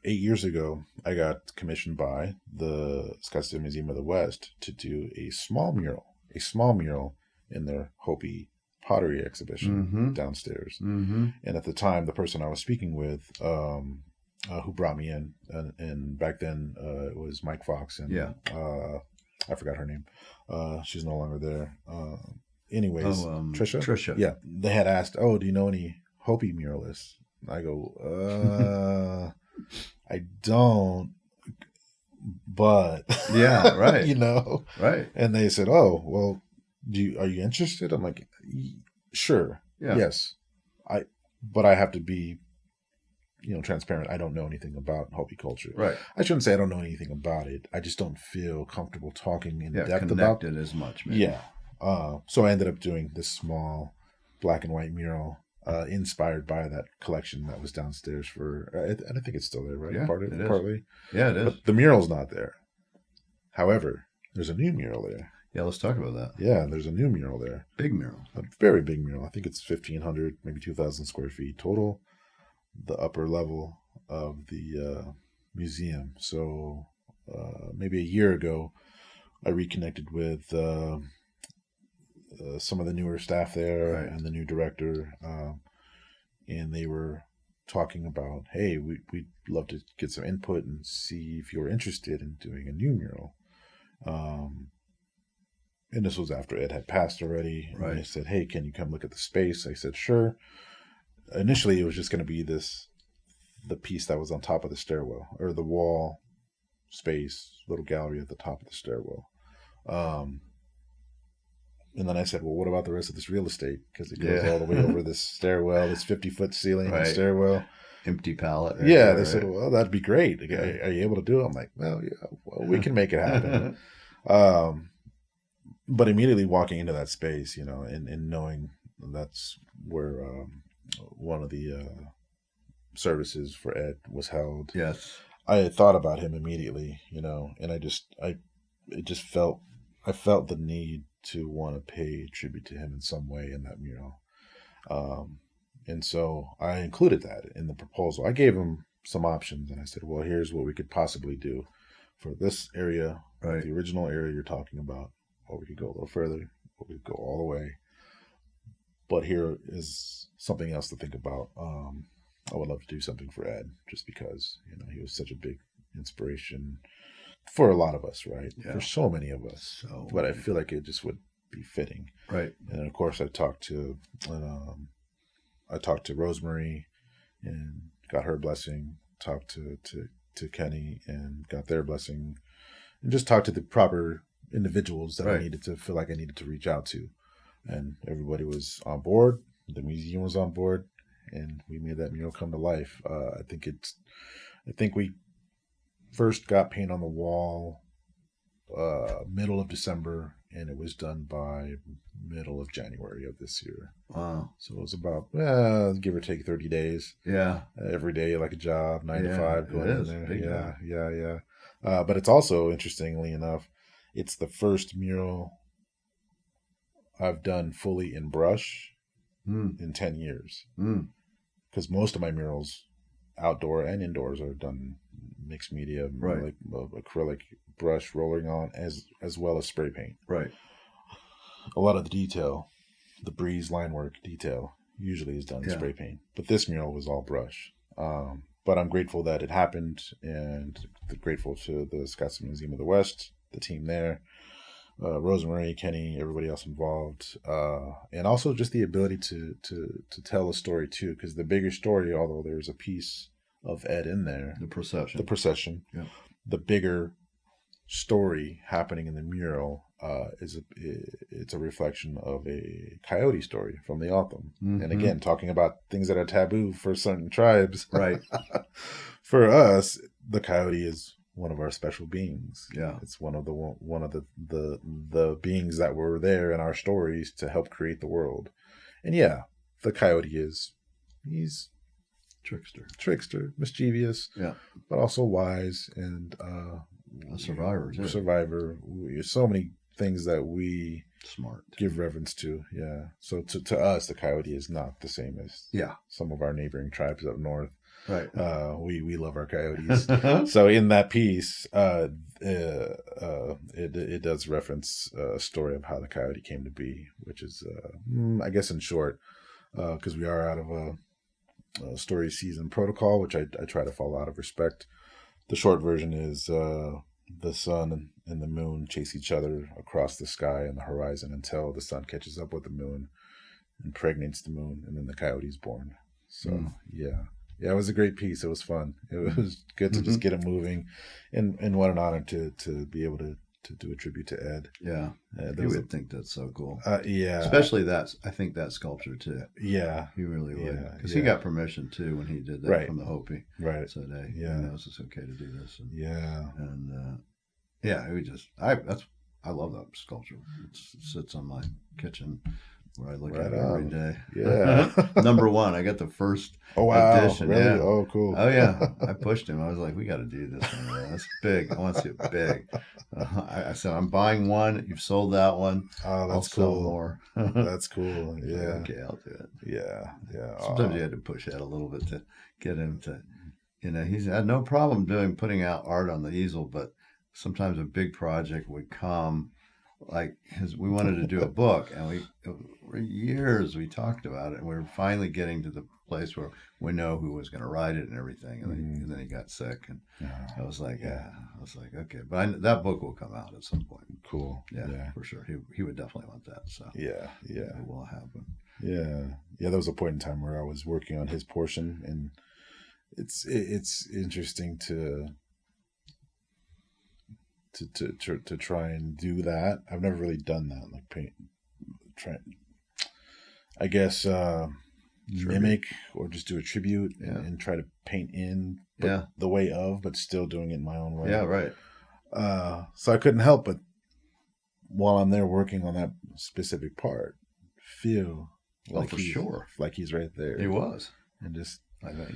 8 years ago, I got commissioned by the Scottsdale Museum of the West to do a small mural in their Hopi pottery exhibition downstairs. And at the time, the person I was speaking with, who brought me in, and back then it was Mike Fox, and I forgot her name. She's no longer there. Anyways, Trisha. Yeah, they had asked, "Oh, do you know any Hopi muralists?" I go, I don't, but yeah, right. Right. And they said, "Oh, well, are you interested?" I'm like, "Sure, yes." But I have to be, transparent. I don't know anything about Hopi culture. Right. I shouldn't say I don't know anything about it. I just don't feel comfortable talking in depth about it as much. Maybe. Yeah. So I ended up doing this small black and white mural. Inspired by that collection that was downstairs and I think it's still there, right? Yeah, partly. Yeah, it is. But the mural's not there. However, there's a new mural there. Yeah, let's talk about that. Yeah, there's a new mural there. Big mural. A very big mural. I think it's 1,500, maybe 2,000 square feet total. The upper level of the museum. So maybe a year ago, I reconnected with some of the newer staff there and the new director, and they were talking about, hey, we'd love to get some input and see if you're interested in doing a new mural. And this was after Ed had passed already. Right. And they said, hey, can you come look at the space? I said, sure. Initially, it was just going to be the piece that was on top of the stairwell or the wall space, little gallery at the top of the stairwell. And then I said, well, what about the rest of this real estate? Because it goes all the way over this stairwell, this 50-foot ceiling and stairwell. Empty pallet. Right there, they said, well, that'd be great. Are you able to do it? I'm like, well, yeah, well, we can make it happen. But immediately walking into that space, and knowing that's where one of the services for Ed was held. Yes. I thought about him immediately, and I felt the need to want to pay tribute to him in some way in that mural. And so I included that in the proposal. I gave him some options, and I said, well, here's what we could possibly do for this area, the original area you're talking about, or we could go a little further, or we could go all the way. But here is something else to think about. I would love to do something for Ed, just because, he was such a big inspiration for a lot of us, right? Yeah. For so many of us. But I feel like it just would be fitting. Right. And then, of course, I talked to Rosemary and got her blessing, talked to Kenny and got their blessing, and just talked to the proper individuals that I needed to feel like I needed to reach out to. And everybody was on board. The museum was on board, and we made that mural come to life. I think we first got paint on the wall middle of December, and it was done by middle of January of this year. Wow. So it was about, give or take 30 days. Yeah. Every day like a job, 9 to 5 going in there. Big Yeah. But it's also, interestingly enough, it's the first mural I've done fully in brush in 10 years. Because most of my murals, outdoor and indoors, are done mixed media, like acrylic, brush, rolling on, as well as spray paint. Right. A lot of the detail, the breeze line work detail, usually is done in spray paint. But this mural was all brush. But I'm grateful that it happened, and grateful to the Scottsdale Museum of the West, the team there, Rosemary, Kenny, everybody else involved, and also just the ability to tell a story too. Because the bigger story, although there's a piece of Ed in there, the procession, the bigger story happening in the mural it's a reflection of a coyote story from the Hokum. And again, talking about things that are taboo for certain tribes. Right. For us, the coyote is one of our special beings. Yeah. It's one of the beings that were there in our stories to help create the world. And the coyote he's trickster, mischievous, but also wise, and a survivor too. So many things that we smart give reverence to. So to us, the coyote is not the same as some of our neighboring tribes up north. Right. We love our coyotes. So in that piece, it does reference a story of how the coyote came to be, which is, I guess in short, because we are out of a story season protocol, which I try to follow out of respect. The short version is the sun and the moon chase each other across the sky and the horizon until the sun catches up with the moon, impregnates the moon, and then the coyote's born. So it was a great piece. It was fun. It was good to just get it moving, and what an honor to be able to do a tribute to Ed. Yeah, you would think that's so cool. Especially I think that sculpture too. Yeah, he really would, because he got permission too when he did that from the Hopi. Right. So he knows it's okay to do this. And, it would just I love that sculpture. It sits on my kitchen where I look at it every day. Yeah. Number one. I got the first edition. Really? Yeah. Oh, cool. Oh, yeah. I pushed him. I was like, we got to do this one. That's big. I want to see it big. I said, I'm buying one. You've sold that one. Oh, that's I'll cool. sell more. That's cool. Yeah. Okay, I'll do it. Yeah. Sometimes you had to push Ed a little bit to get him to, he's had no problem putting out art on the easel, but sometimes a big project would come. Like we wanted to do a book, and for years we talked about it, and we were finally getting to the place where we know who was going to write it and everything, and then he got sick, and I was like, okay, but that book will come out at some point. Cool. Yeah, for sure. He would definitely want that. So it will happen. Yeah. There was a point in time where I was working on his portion, and it's interesting to to try and do that. I've never really done that, like I guess mimic or just do a tribute and try to paint in the way of, but still doing it in my own way. Yeah, right. So I couldn't help but, while I'm there working on that specific part, feel like like he's right there. He was, and just I think.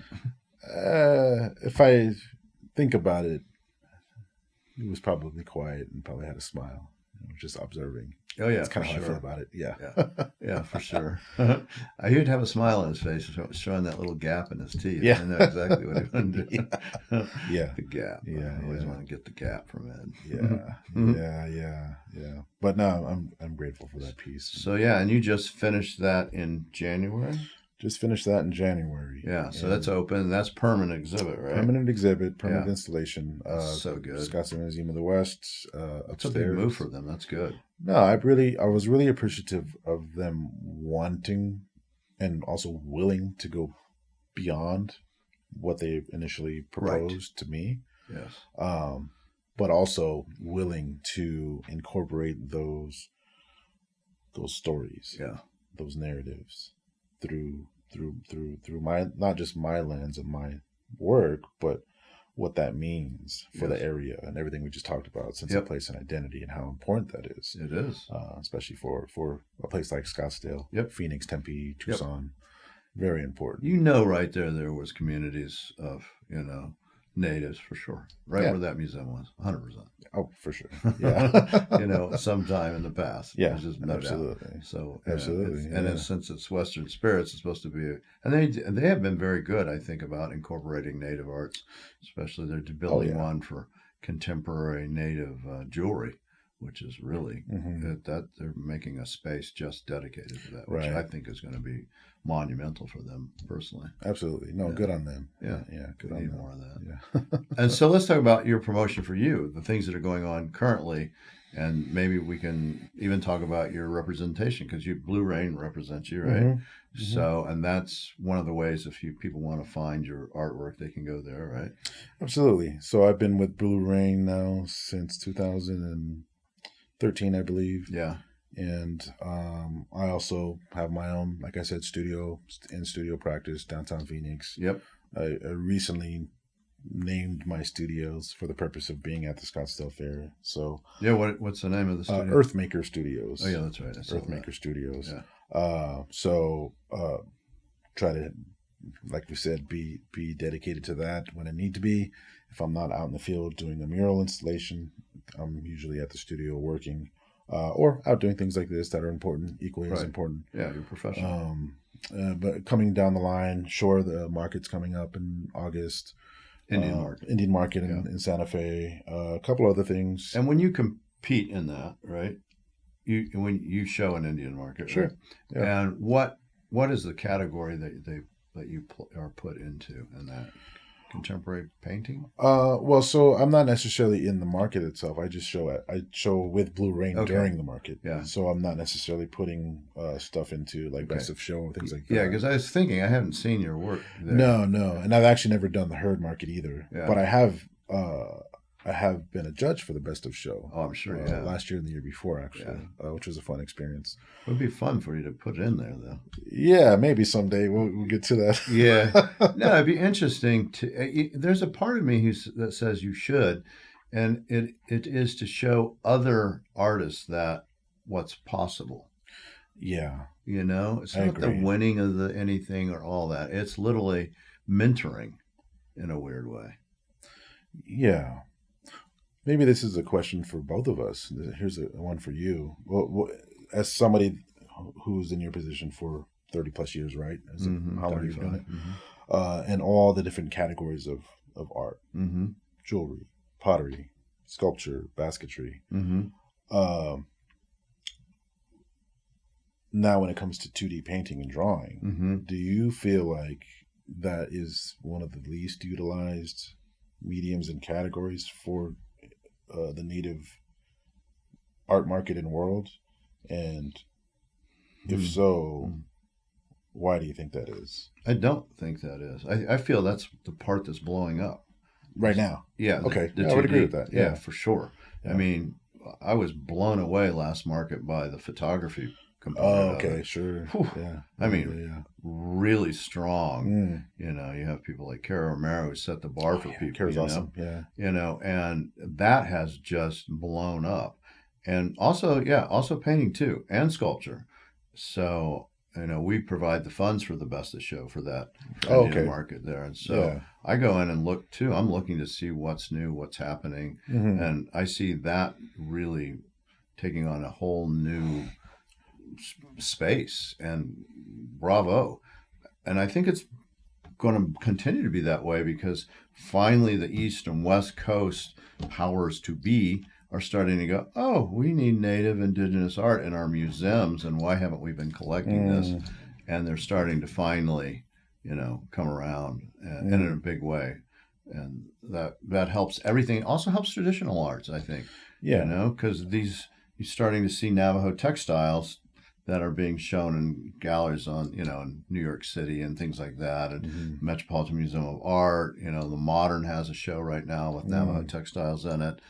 If I think about it, he was probably quiet and probably had a smile, just observing. Oh yeah, that's kind of how I feel about it. Yeah, yeah, for sure. He'd have a smile on his face, showing that little gap in his teeth. Yeah, I know exactly what he wanted to do. Yeah, the gap. Yeah, I always want to get the gap from Ed. Yeah. But no, I'm grateful for that piece. So yeah, and you just finished that in January. Just finished that in January. Yeah, so that's open. That's permanent exhibit, right? Permanent exhibit, permanent installation. So good. Scottsdale Museum of the West. Upstairs. That's a big move for them. That's good. No, I was really appreciative of them wanting and also willing to go beyond what they initially proposed to me. Yes. But also willing to incorporate those stories. Yeah. Those narratives through my, not just my lens of my work, but what that means for the area and everything we just talked about, sense of place and identity, and how important that is. It is, especially for a place like Scottsdale, Phoenix, Tempe, Tucson. Very important. Right there was communities of natives for sure. Where that museum was, 100%. Oh, for sure. Yeah. Sometime in the past. Yeah, there's just no absolutely. Doubt. So absolutely, and since it's Western Spirits, it's supposed to be, and they have been very good, I think, about incorporating native arts. Especially they're building one for contemporary native jewelry, which is really that they're making a space just dedicated to that, which I think is going to be monumental for them personally. Absolutely. No, good on them. Yeah. Good on them. More of that. Yeah. And so let's talk about your promotion for you, the things that are going on currently, and maybe we can even talk about your representation, because Blue Rain represents you, right? Mm-hmm. So, and that's one of the ways, if people want to find your artwork, they can go there, right? Absolutely. So I've been with Blue Rain now since 2013, I believe. Yeah. And I also have my own, like I said, studio practice downtown Phoenix. Yep. I recently named my studios for the purpose of being at the Scottsdale Fair. So what's the name of the studio? Earthmaker Studios. Oh yeah, that's right. Earthmaker Studios. Yeah. So try to, like we said, be dedicated to that when I need to be. If I'm not out in the field doing a mural installation, I'm usually at the studio working. Or out doing things like this that are important, equally as important. Yeah, you're professional. But coming down the line, sure, the market's coming up in August. Indian Market in Santa Fe. A couple other things. And when you compete in that, right? When you show an Indian Market, sure. Right? Yeah. And what is the category that you are put into in that? Contemporary painting? Well, so I'm not necessarily in the market itself. I just show with Blue Rain during the market. Yeah. So I'm not necessarily putting stuff into like best of show or things like that. Yeah, because I was thinking I haven't seen your work there. No, and I've actually never done the herd market either. Yeah. But I have been a judge for the best of show. Oh, I'm sure. Last year and the year before, actually, which was a fun experience. It would be fun for you to put it in there, though. Yeah, maybe someday we'll get to that. Yeah, no, it'd be interesting to. There's a part of me that says you should, and it is to show other artists that what's possible. Yeah, it's not the winning of anything or all that. It's literally mentoring, in a weird way. Yeah. Maybe this is a question for both of us. Here's one for you. Well, as somebody who's in your position for 30 plus years, right? How long you've done it? Mm-hmm. And all the different categories of art, jewelry, pottery, sculpture, basketry. Mm-hmm. Now, when it comes to 2D painting and drawing, do you feel like that is one of the least utilized mediums and categories for the native art market and world? And if so, why do you think that is? I don't think that is. I feel that's the part that's blowing up. right now. Yeah. Okay. The I would 2D. agree with that. Yeah, for sure. Yeah. I mean, I was blown away last market by the photography Oh, component of okay. it. Sure. Whew. Yeah. I mean, yeah. really strong. Mm. You know, you have people like Cara Romero who set the bar for people. Kara's you know? awesome. Yeah. You know, and that has just blown up. And also, also painting too, and sculpture. So, you know, we provide the funds for the Best of Show for that Indian market there. And so I go in and look too. I'm looking to see what's new, what's happening. Mm-hmm. And I see that really taking on a whole new space, and bravo. And I think it's going to continue to be that way because finally the East and West Coast powers to be are starting to go, oh, we need native indigenous art in our museums, and why haven't we been collecting this? And they're starting to finally, you know, come around and in a big way. And that helps everything. It also helps traditional arts, I think. Yeah. You know, because you're starting to see Navajo textiles that are being shown in galleries on, you know, in New York City and things like that, and Metropolitan Museum of Art. You know, the Modern has a show right now with Navajo textiles in it,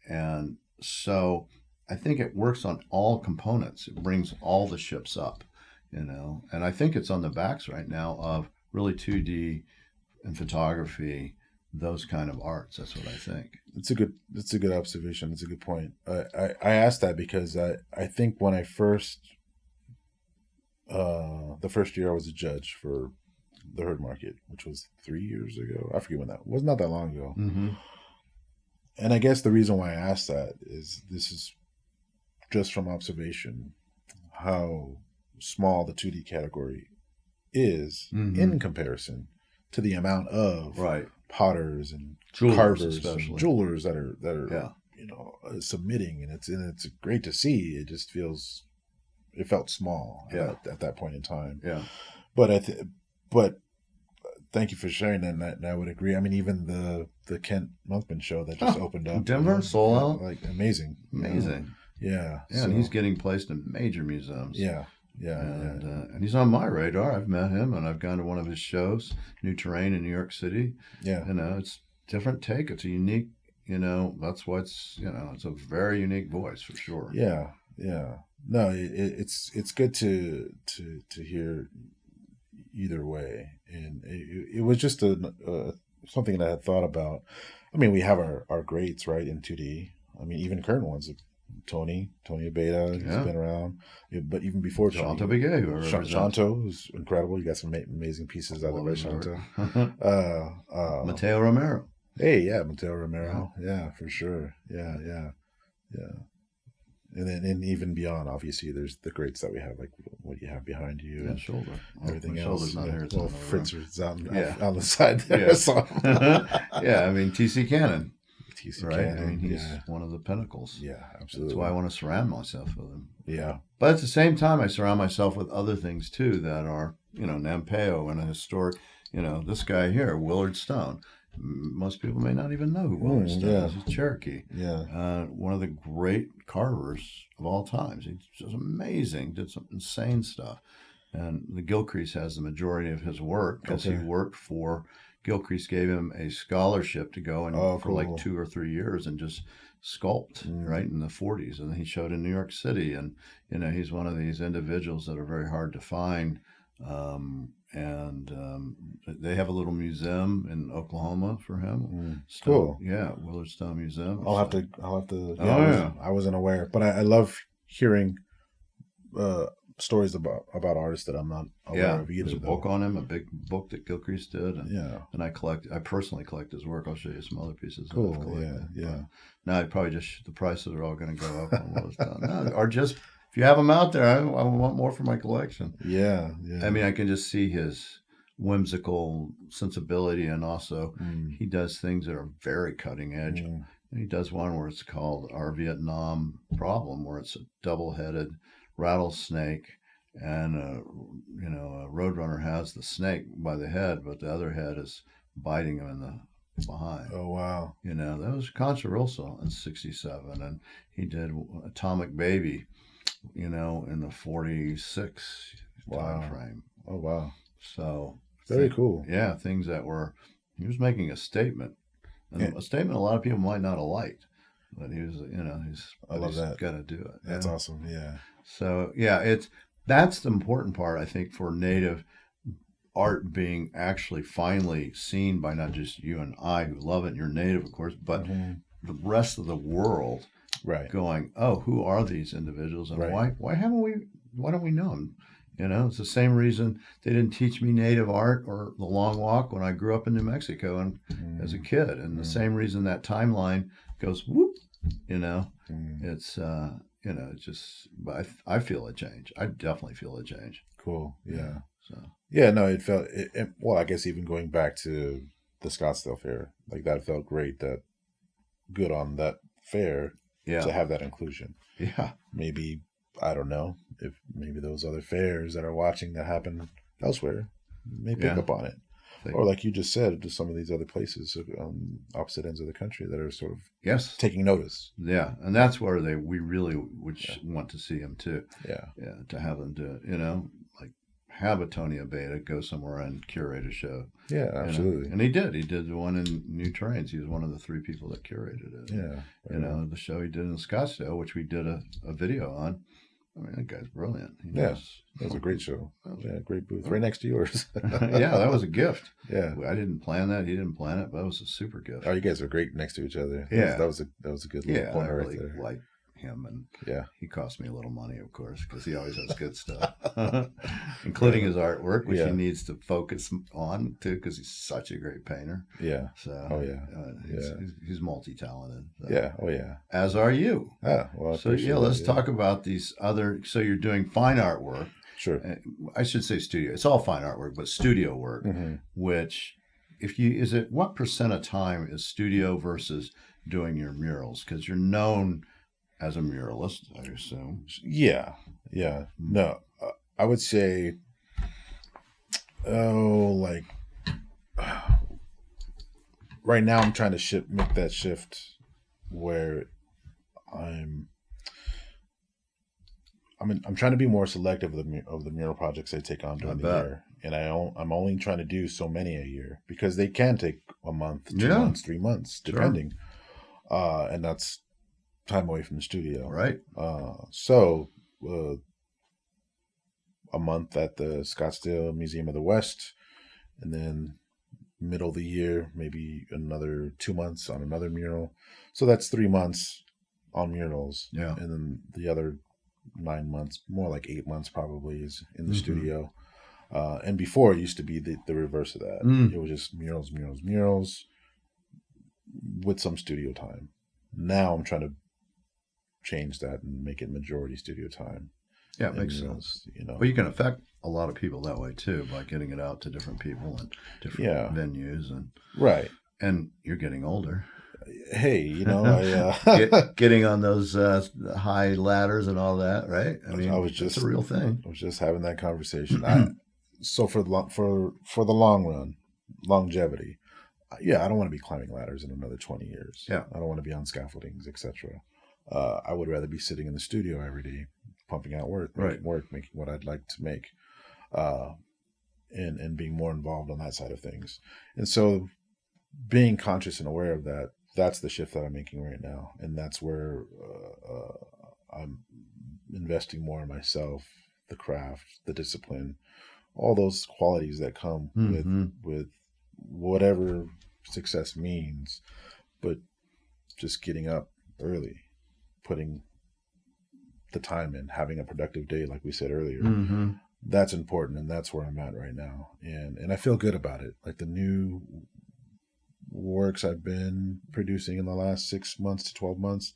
and so I think it works on all components. It brings all the ships up, you know, and I think it's on the backs right now of really 2D and photography, those kind of arts. That's what I think. It's a good observation. It's a good point. I asked that because I think when I first, the first year I was a judge for the Herd Market, which was 3 years ago. I forget when that was. Not that long ago. Mm-hmm. And I guess the reason why I asked that is this is just from observation how small the 2D category is in comparison to the amount of potters and jewelers, carvers especially and jewelers that are you know, submitting, and it's great to see. It just it felt small at that point in time. Yeah, but but thank you for sharing that. And I would agree. I mean, even the Kent Monkman show that just opened up, Denver, Soul, like amazing. Yeah. Yeah, and he's getting placed in major museums. Yeah. And he's on my radar. I've met him, and I've gone to one of his shows, New Terrain in New York City. Yeah. You know, it's different take. It's a unique, you know, that's what's, you know, it's a very unique voice for sure. Yeah. No, it's good to hear either way. And it was just something that I had thought about. I mean, we have our greats, right, in 2D. I mean, even current ones. Tony Abeta, he's been around, but even before Tony, Shanto Begay, Shanto is incredible. You got some amazing pieces out of it, Shanto. Mateo Romero. Hey, Mateo Romero. Yeah, for sure. Yeah. And then even beyond, obviously, there's the greats that we have, like what you have behind you and shoulder. Everything else. Shoulder's not here. Well, Fritz is on the side there. Yeah. So. I mean, T.C. Cannon. Right? Cannon, I mean, he's one of the pinnacles. Yeah, absolutely. That's why I want to surround myself with him. Yeah. But at the same time, I surround myself with other things, too, that are, you know, Nampeo and a historic, you know, this guy here, Willard Stone. Most people may not even know who Willard Stone is. He's Cherokee. Yeah. One of the great carvers of all times. He's just amazing. Did some insane stuff. And the Gilcrease has the majority of his work because he worked for... Gilcrease gave him a scholarship to go and for like 2 or 3 years and just sculpt right in the 40s. And he showed in New York City. And, you know, he's one of these individuals that are very hard to find. They have a little museum in Oklahoma for him. Cool. Yeah, Willard Stone Museum. I'll have to. Yeah, I wasn't aware, but I love hearing stories about artists that I'm not aware of either. There's a book on him, a big book that Gilcrease did. And, and I personally collect his work. I'll show you some other pieces. Cool. Yeah. Now, probably just the prices are all going to go up on what it's done. No, or just if you have them out there, I want more for my collection. Yeah. I mean, I can just see his whimsical sensibility, and also he does things that are very cutting edge. And he does one where it's called Our Vietnam Problem, where it's a double-headed rattlesnake, and a roadrunner has the snake by the head, but the other head is biting him in the behind. Oh wow! You know, that was controversial in '67, and he did Atomic Baby, you know, in the '46 time frame. Oh wow! So very cool. Yeah, things that were he was making a statement, and Yeah. a statement a lot of people might not have liked, but I love that. got to do it. That's awesome. Yeah. So yeah, that's the important part, I think, for Native art being actually finally seen by not just you and I who love it. You're Native, of course, but the rest of the world, right? Going, oh, who are these individuals, and Right. why don't we know them? It's the same reason they didn't teach me Native art or the Long Walk when I grew up in New Mexico and as a kid, and the same reason that timeline goes whoop. It's just. But I feel a change. I definitely feel a change. Cool. Yeah. So yeah, no, it felt well. I guess even going back to the Scottsdale fair, like that felt great. That good on that fair to have that inclusion. Yeah. Maybe I don't know if maybe those other fairs that are watching that happen elsewhere may pick up on it. Or like you just said, to some of these other places on opposite ends of the country that are sort of taking notice. Yeah, and that's where we really would want to see them too. Yeah, to have them do, like have a Tony Abeta go somewhere and curate a show. Yeah, absolutely. And he did. He did the one in New Terrains. He was one of the 3 people that curated it. Yeah, the show he did in Scottsdale, which we did a video on. I mean, that guy's brilliant. That was a great show. Great booth. Right next to yours. Yeah, that was a gift. Yeah. I didn't plan that. He didn't plan it, but it was a super gift. Oh, you guys are great next to each other. Yeah. That was a good little point right there. Like him, and he cost me a little money, of course, because he always has good stuff, including his artwork, which he needs to focus on too, because he's such a great painter. Yeah. So he's multi-talented. So. Yeah. Oh yeah. As are you. Well. So let's talk about these other. So you're doing fine artwork. Sure. I should say studio. It's all fine artwork, but studio work, which what % of time is studio versus doing your murals? Because you're known as a muralist, I assume. Yeah. No, I would say, right now I'm trying to make that shift where I'm trying to be more selective of the mural projects I take on during the year, and I'm only trying to do so many a year because they can take a month, 2 months, 3 months, depending, and that's time away from the studio. Right. So a month at the Scottsdale Museum of the West, and then middle of the year, maybe another 2 months on another mural. So that's 3 months on murals. Yeah. And then the other 9 months, more like 8 months probably, is in the studio. And before it used to be the reverse of that. It was just murals with some studio time. Now I'm trying to change that and make it majority studio time. Yeah, it makes sense. Well, you can affect a lot of people that way too by getting it out to different people and different venues and right. And you're getting older. Hey, getting on those high ladders and all that, right? I mean, it's a real thing. I was just having that conversation. So for the long run, longevity, I don't want to be climbing ladders in another 20 years. Yeah, I don't want to be on scaffoldings, etc. I would rather be sitting in the studio every day, pumping out work, making what I'd like to make, and being more involved on that side of things. And so, being conscious and aware of that, that's the shift that I'm making right now, and that's where I'm investing more in myself, the craft, the discipline, all those qualities that come with whatever success means, but just getting up early, putting the time in, having a productive day, like we said earlier. That's important, and that's where I'm at right now, and I feel good about it. Like the new works I've been producing in the last 6 months to 12 months,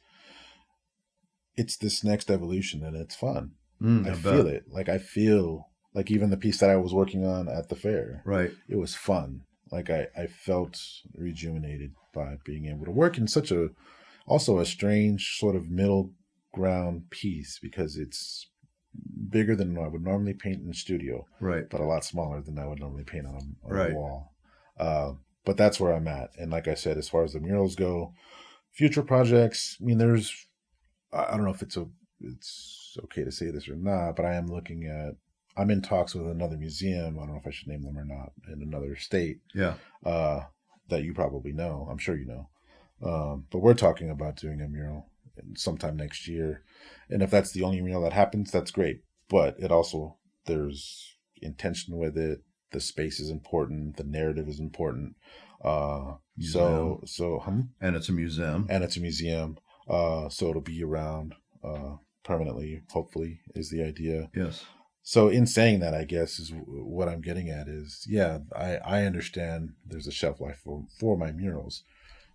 it's this next evolution, and it's fun. I feel it. Like I feel like even the piece that I was working on at the fair, right? It was fun. Like I felt rejuvenated by being able to work in such also a strange sort of middle ground piece, because it's bigger than I would normally paint in the studio, right? But a lot smaller than I would normally paint on a wall. But that's where I'm at. And like I said, as far as the murals go, future projects, I mean, I don't know if it's okay to say this or not, but I'm in talks with another museum. I don't know if I should name them or not, in another state. Yeah. that you probably know. I'm sure you know. But we're talking about doing a mural sometime next year. And if that's the only mural that happens, that's great. But it also, there's intention with it. The space is important. The narrative is important. And it's a museum. And it's a museum. So it'll be around permanently, hopefully, is the idea. Yes. So in saying that, I guess is what I'm getting at is, yeah, I understand there's a shelf life for my murals.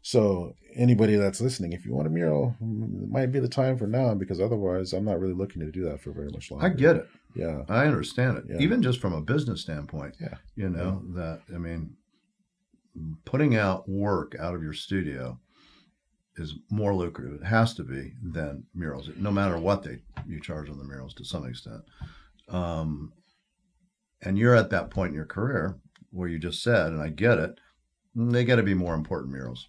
So anybody that's listening, if you want a mural, it might be the time for now, because otherwise I'm not really looking to do that for very much longer. I get it. Yeah. I understand it. Yeah. Even just from a business standpoint. Yeah. That, I mean, putting out work out of your studio is more lucrative. It has to be than murals, no matter what you charge on the murals to some extent. And you're at that point in your career where you just said, and I get it, they got to be more important murals.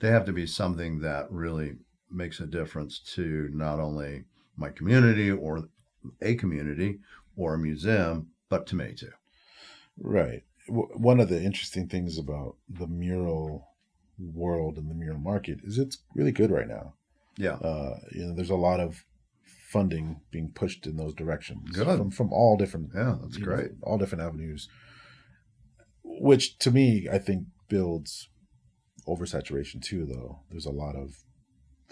They have to be something that really makes a difference to not only my community or a community or a museum, but to me too. Right. One of the interesting things about the mural world and the mural market is it's really good right now. Yeah. There's a lot of funding being pushed in those directions. Good. From all different. Yeah, that's great. All different avenues, which to me, I think builds oversaturation too, though. There's a lot of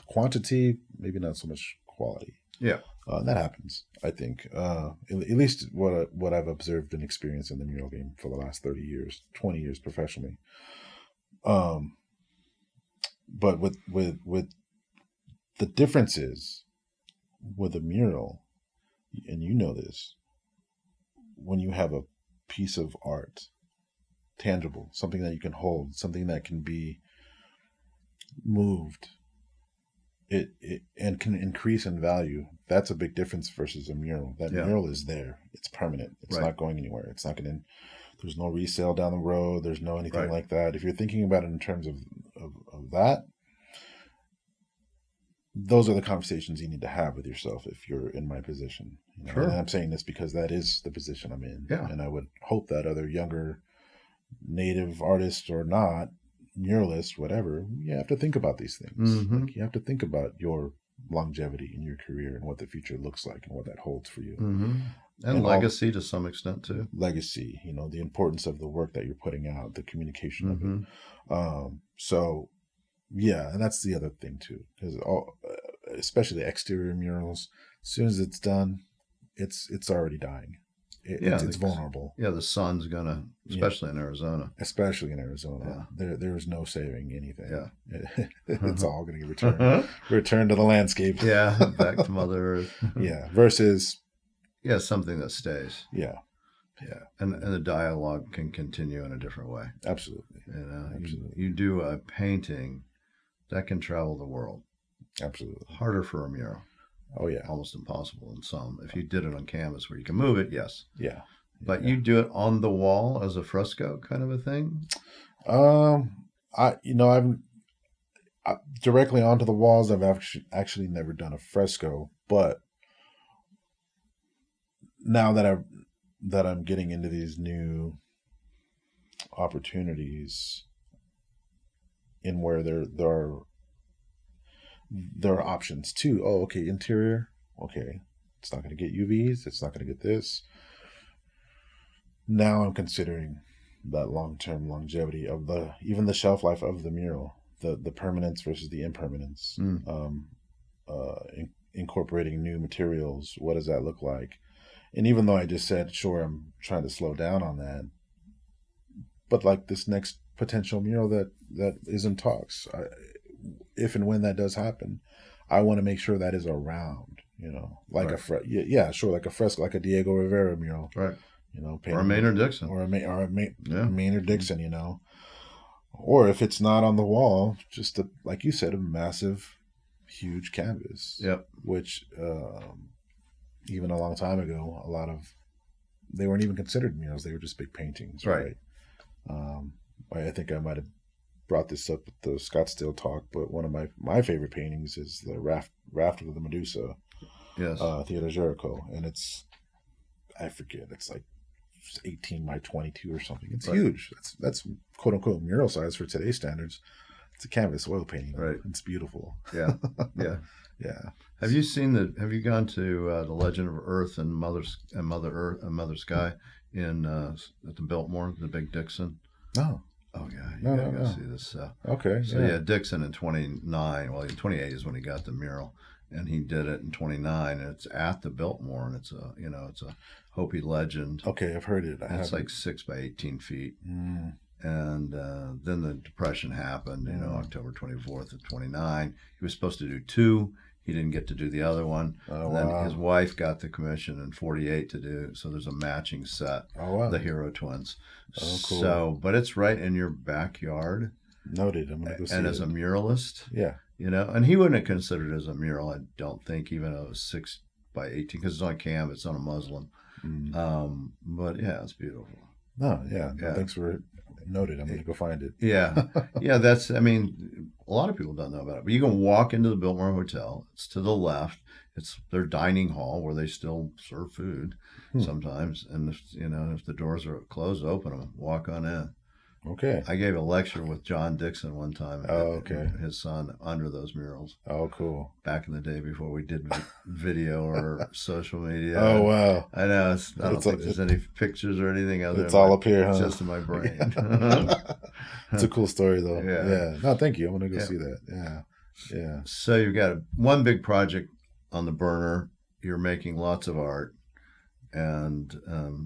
quantity, maybe not so much quality. Yeah. That happens, I think. At least what I've observed and experienced in the mural game for the last 30 years, 20 years professionally. But with the differences with a mural, and you know this, when you have a piece of art, tangible, something that you can hold, something that can be moved, it and can increase in value. That's a big difference versus a mural. That mural is there. It's permanent. It's not going anywhere. It's not going to, there's no resale down the road. There's no anything like that. If you're thinking about it in terms of that, those are the conversations you need to have with yourself if you're in my position. Sure. And I'm saying this because that is the position I'm in. Yeah. And I would hope that other younger native artists or not, muralists, whatever, you have to think about these things. Mm-hmm. Like, you have to think about your longevity in your career and what the future looks like and what that holds for you. Mm-hmm. And legacy to some extent too. Legacy, the importance of the work that you're putting out, the communication Mm-hmm. of it. So yeah, and that's the other thing too, because especially the exterior murals, as soon as it's done, it's already dying. It's vulnerable. Yeah, the sun's gonna, especially in Arizona. Especially in Arizona, there is no saving anything. Yeah, it's all going to get returned to the landscape. Yeah, back to Mother Earth. Yeah, versus something that stays. Yeah, and the dialogue can continue in a different way. Absolutely. Absolutely. You do a painting that can travel the world. Absolutely. Harder for a mural. Oh yeah, almost impossible in some. If you did it on canvas where you can move it, yes. Yeah. But you do it on the wall as a fresco kind of a thing? I've directly onto the walls. I've actually never done a fresco, but now that I'm getting into these new opportunities in where there are options too. Oh, okay, interior. Okay, it's not going to get UVs. It's not going to get this. Now I'm considering that long-term longevity of even the shelf life of the mural, the permanence versus the impermanence, incorporating new materials. What does that look like? And even though I just said, sure, I'm trying to slow down on that, but like this next potential mural that is in talks, if and when that does happen, I want to make sure that is around, like like a fresco, like a Diego Rivera mural, right? Or a Maynard Dixon, Maynard Dixon, or if it's not on the wall, just like you said, a massive, huge canvas. Yep. Which even a long time ago, they weren't even considered murals; they were just big paintings, right? I think I might have brought this up at the Scottsdale talk, but one of my favorite paintings is the raft of the Medusa, yes, Theater Jericho, and I forget, it's like 18 by 22 or something. It's Right. huge. That's quote unquote mural size for today's standards. It's a canvas oil painting. Right. It's beautiful. Yeah. Yeah. Yeah. Have you gone to the Legend of Earth and Mother Earth and Mother Sky in at the Biltmore, the Big Dixon? No. Oh yeah, you No, gotta no, go no. see this. Okay. So yeah, Dixon in 29. Well, in 28 is when he got the mural, and he did it in 29. And it's at the Biltmore, and it's a Hopi legend. Okay, I've heard it. It's like 6 by 18 feet. Mm. And then the Depression happened, October 24th of 29. He was supposed to do 2. He didn't get to do the other one. Oh, And then wow. his wife got the commission in 48 to do. So there's a matching set. Oh, wow. The Hero Twins. Oh, cool. So, but it's right in your backyard. Noted. I'm going to go see it. And as a muralist, Yeah. and he wouldn't have considered it as a mural, I don't think, even though it was 6 by 18, because it's on canvas, it's on a muslin. Mm. But yeah, it's beautiful. No, yeah. Yeah. Thanks for noted. I'm going to go find it. Yeah. Yeah, a lot of people don't know about it. But you can walk into the Biltmore Hotel. It's to the left. It's their dining hall where they still serve food sometimes. And if the doors are closed, open them. Walk on in. Okay. I gave a lecture with John Dixon one time. Oh, okay. His son under those murals. Oh, cool. Back in the day before we did video or social media. Oh, wow. I know. I don't think there's any pictures or anything other. It's all up here, huh? It's just in my brain. It's a cool story, though. Yeah. Yeah. No, thank you. I'm going to go see that. Yeah. Yeah. So you've got one big project on the burner. You're making lots of art, and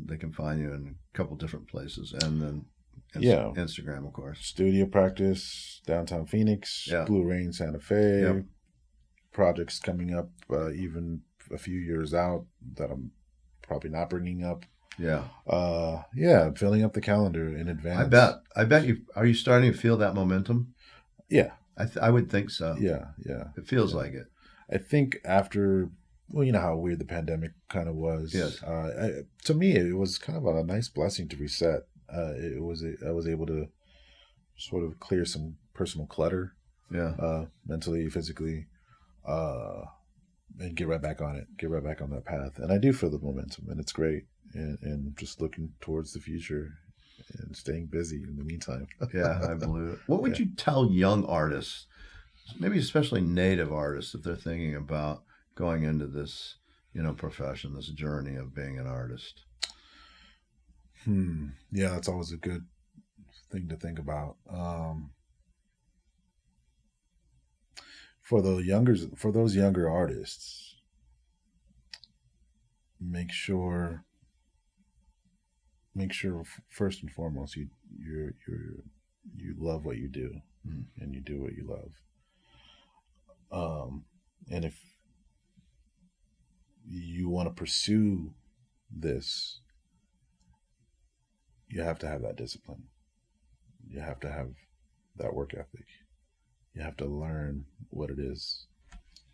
they can find you in a couple different places, and then Instagram, of course. Studio practice, downtown Phoenix, Blue Rain, Santa Fe. Yep. Projects coming up, even a few years out that I'm probably not bringing up. Yeah. Filling up the calendar in advance. I bet you. Are you starting to feel that momentum? Yeah. I would think so. Yeah. It feels like it. I think after, well, you know how weird the pandemic kind of was. Yes. To me, it was kind of a nice blessing to reset. I was able to sort of clear some personal clutter. Yeah. Mentally, physically, and get right back on it. Get right back on that path. And I do feel the momentum, and it's great. And just looking towards the future and staying busy in the meantime. Yeah, I believe it. What would you tell young artists, maybe especially native artists, if they're thinking about going into this, profession, this journey of being an artist? Yeah, that's always a good thing to think about. For those younger artists, make sure first and foremost you love what you do, and you do what you love. And if you want to pursue this, you have to have that discipline. You have to have that work ethic. You have to learn what it is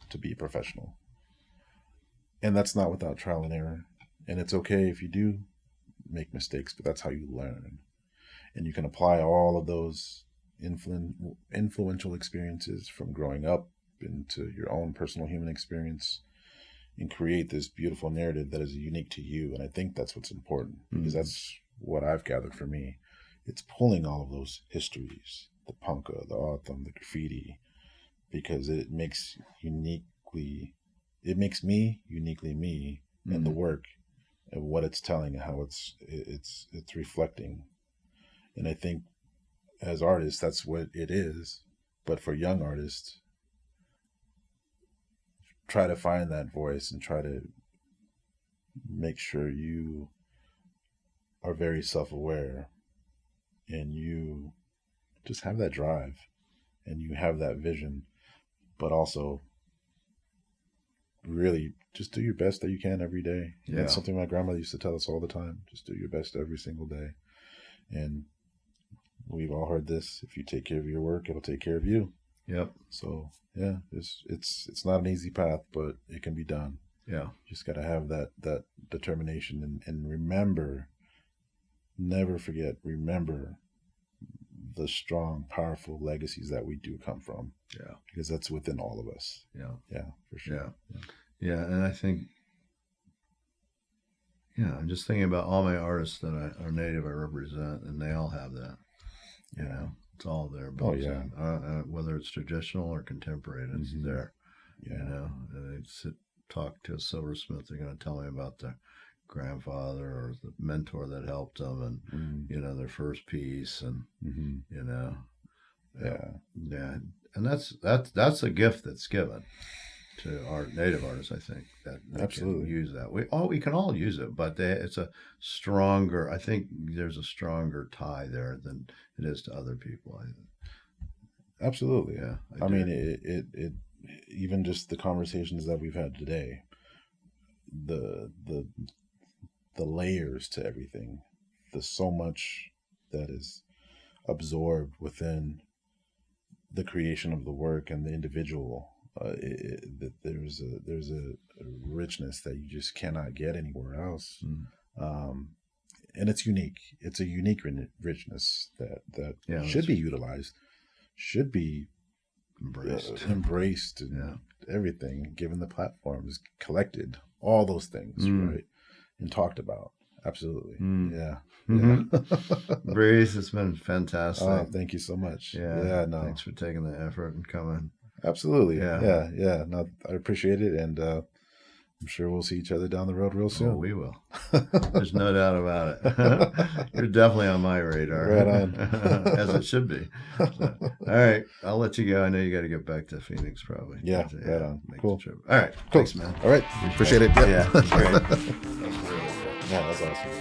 to be a professional. And that's not without trial and error. And it's okay if you do make mistakes, but that's how you learn. And you can apply all of those influential experiences from growing up into your own personal human experience and create this beautiful narrative that is unique to you. And I think that's what's important, because that's what I've gathered for me. It's pulling all of those histories, the Ponca, the Hokum, the Graffiti, because it makes me uniquely me in the work and what it's telling and how it's reflecting. And I think as artists, that's what it is. But for young artists, try to find that voice and try to make sure you are very self-aware and you just have that drive and you have that vision, but also really just do your best that you can every day. Yeah. That's something my grandmother used to tell us all the time. Just do your best every single day. And we've all heard this. If you take care of your work, it'll take care of you. Yep. So yeah, it's not an easy path, but it can be done. Yeah. Just got to have that determination and remember, never forget, remember the strong, powerful legacies that we do come from. Yeah. Because that's within all of us. Yeah. Yeah, for sure. Yeah. Yeah. And I think, Yeah, I'm just thinking about all my artists that are native I represent, and they all have that. You know, it's all there. Oh yeah. Whether it's traditional or contemporary, it's there. Yeah. You know, talk to a silversmith. They're going to tell me about their grandfather or the mentor that helped them, and you know, their first piece, and you know, yeah, and that's a gift that's given to our native artists. I think that they absolutely can use that. We can all use it, but it's a stronger. I think there's a stronger tie there than it is to other people. Absolutely. Yeah. I mean, it even just the conversations that we've had today, the layers to everything, there's so much that is absorbed within the creation of the work and the individual. That there's a richness that you just cannot get anywhere else, and it's unique. It's a unique richness that should be utilized, should be embraced, and everything. Given the platforms, collected, all those things, right, and talked about. Absolutely, yeah. Breeze, it's been fantastic. Oh, thank you so much. Yeah, no, thanks for taking the effort and coming. Absolutely. Yeah. No, I appreciate it, and I'm sure we'll see each other down the road real soon. Oh, we will. There's no doubt about it. You're definitely on my radar. Right on. As it should be. So, all right. I'll let you go. I know you got to get back to Phoenix probably. Yeah, right on. Cool. All right. Cool. Thanks, man. All right. Appreciate it. Yep. Yeah. That's great. Yeah, that's awesome.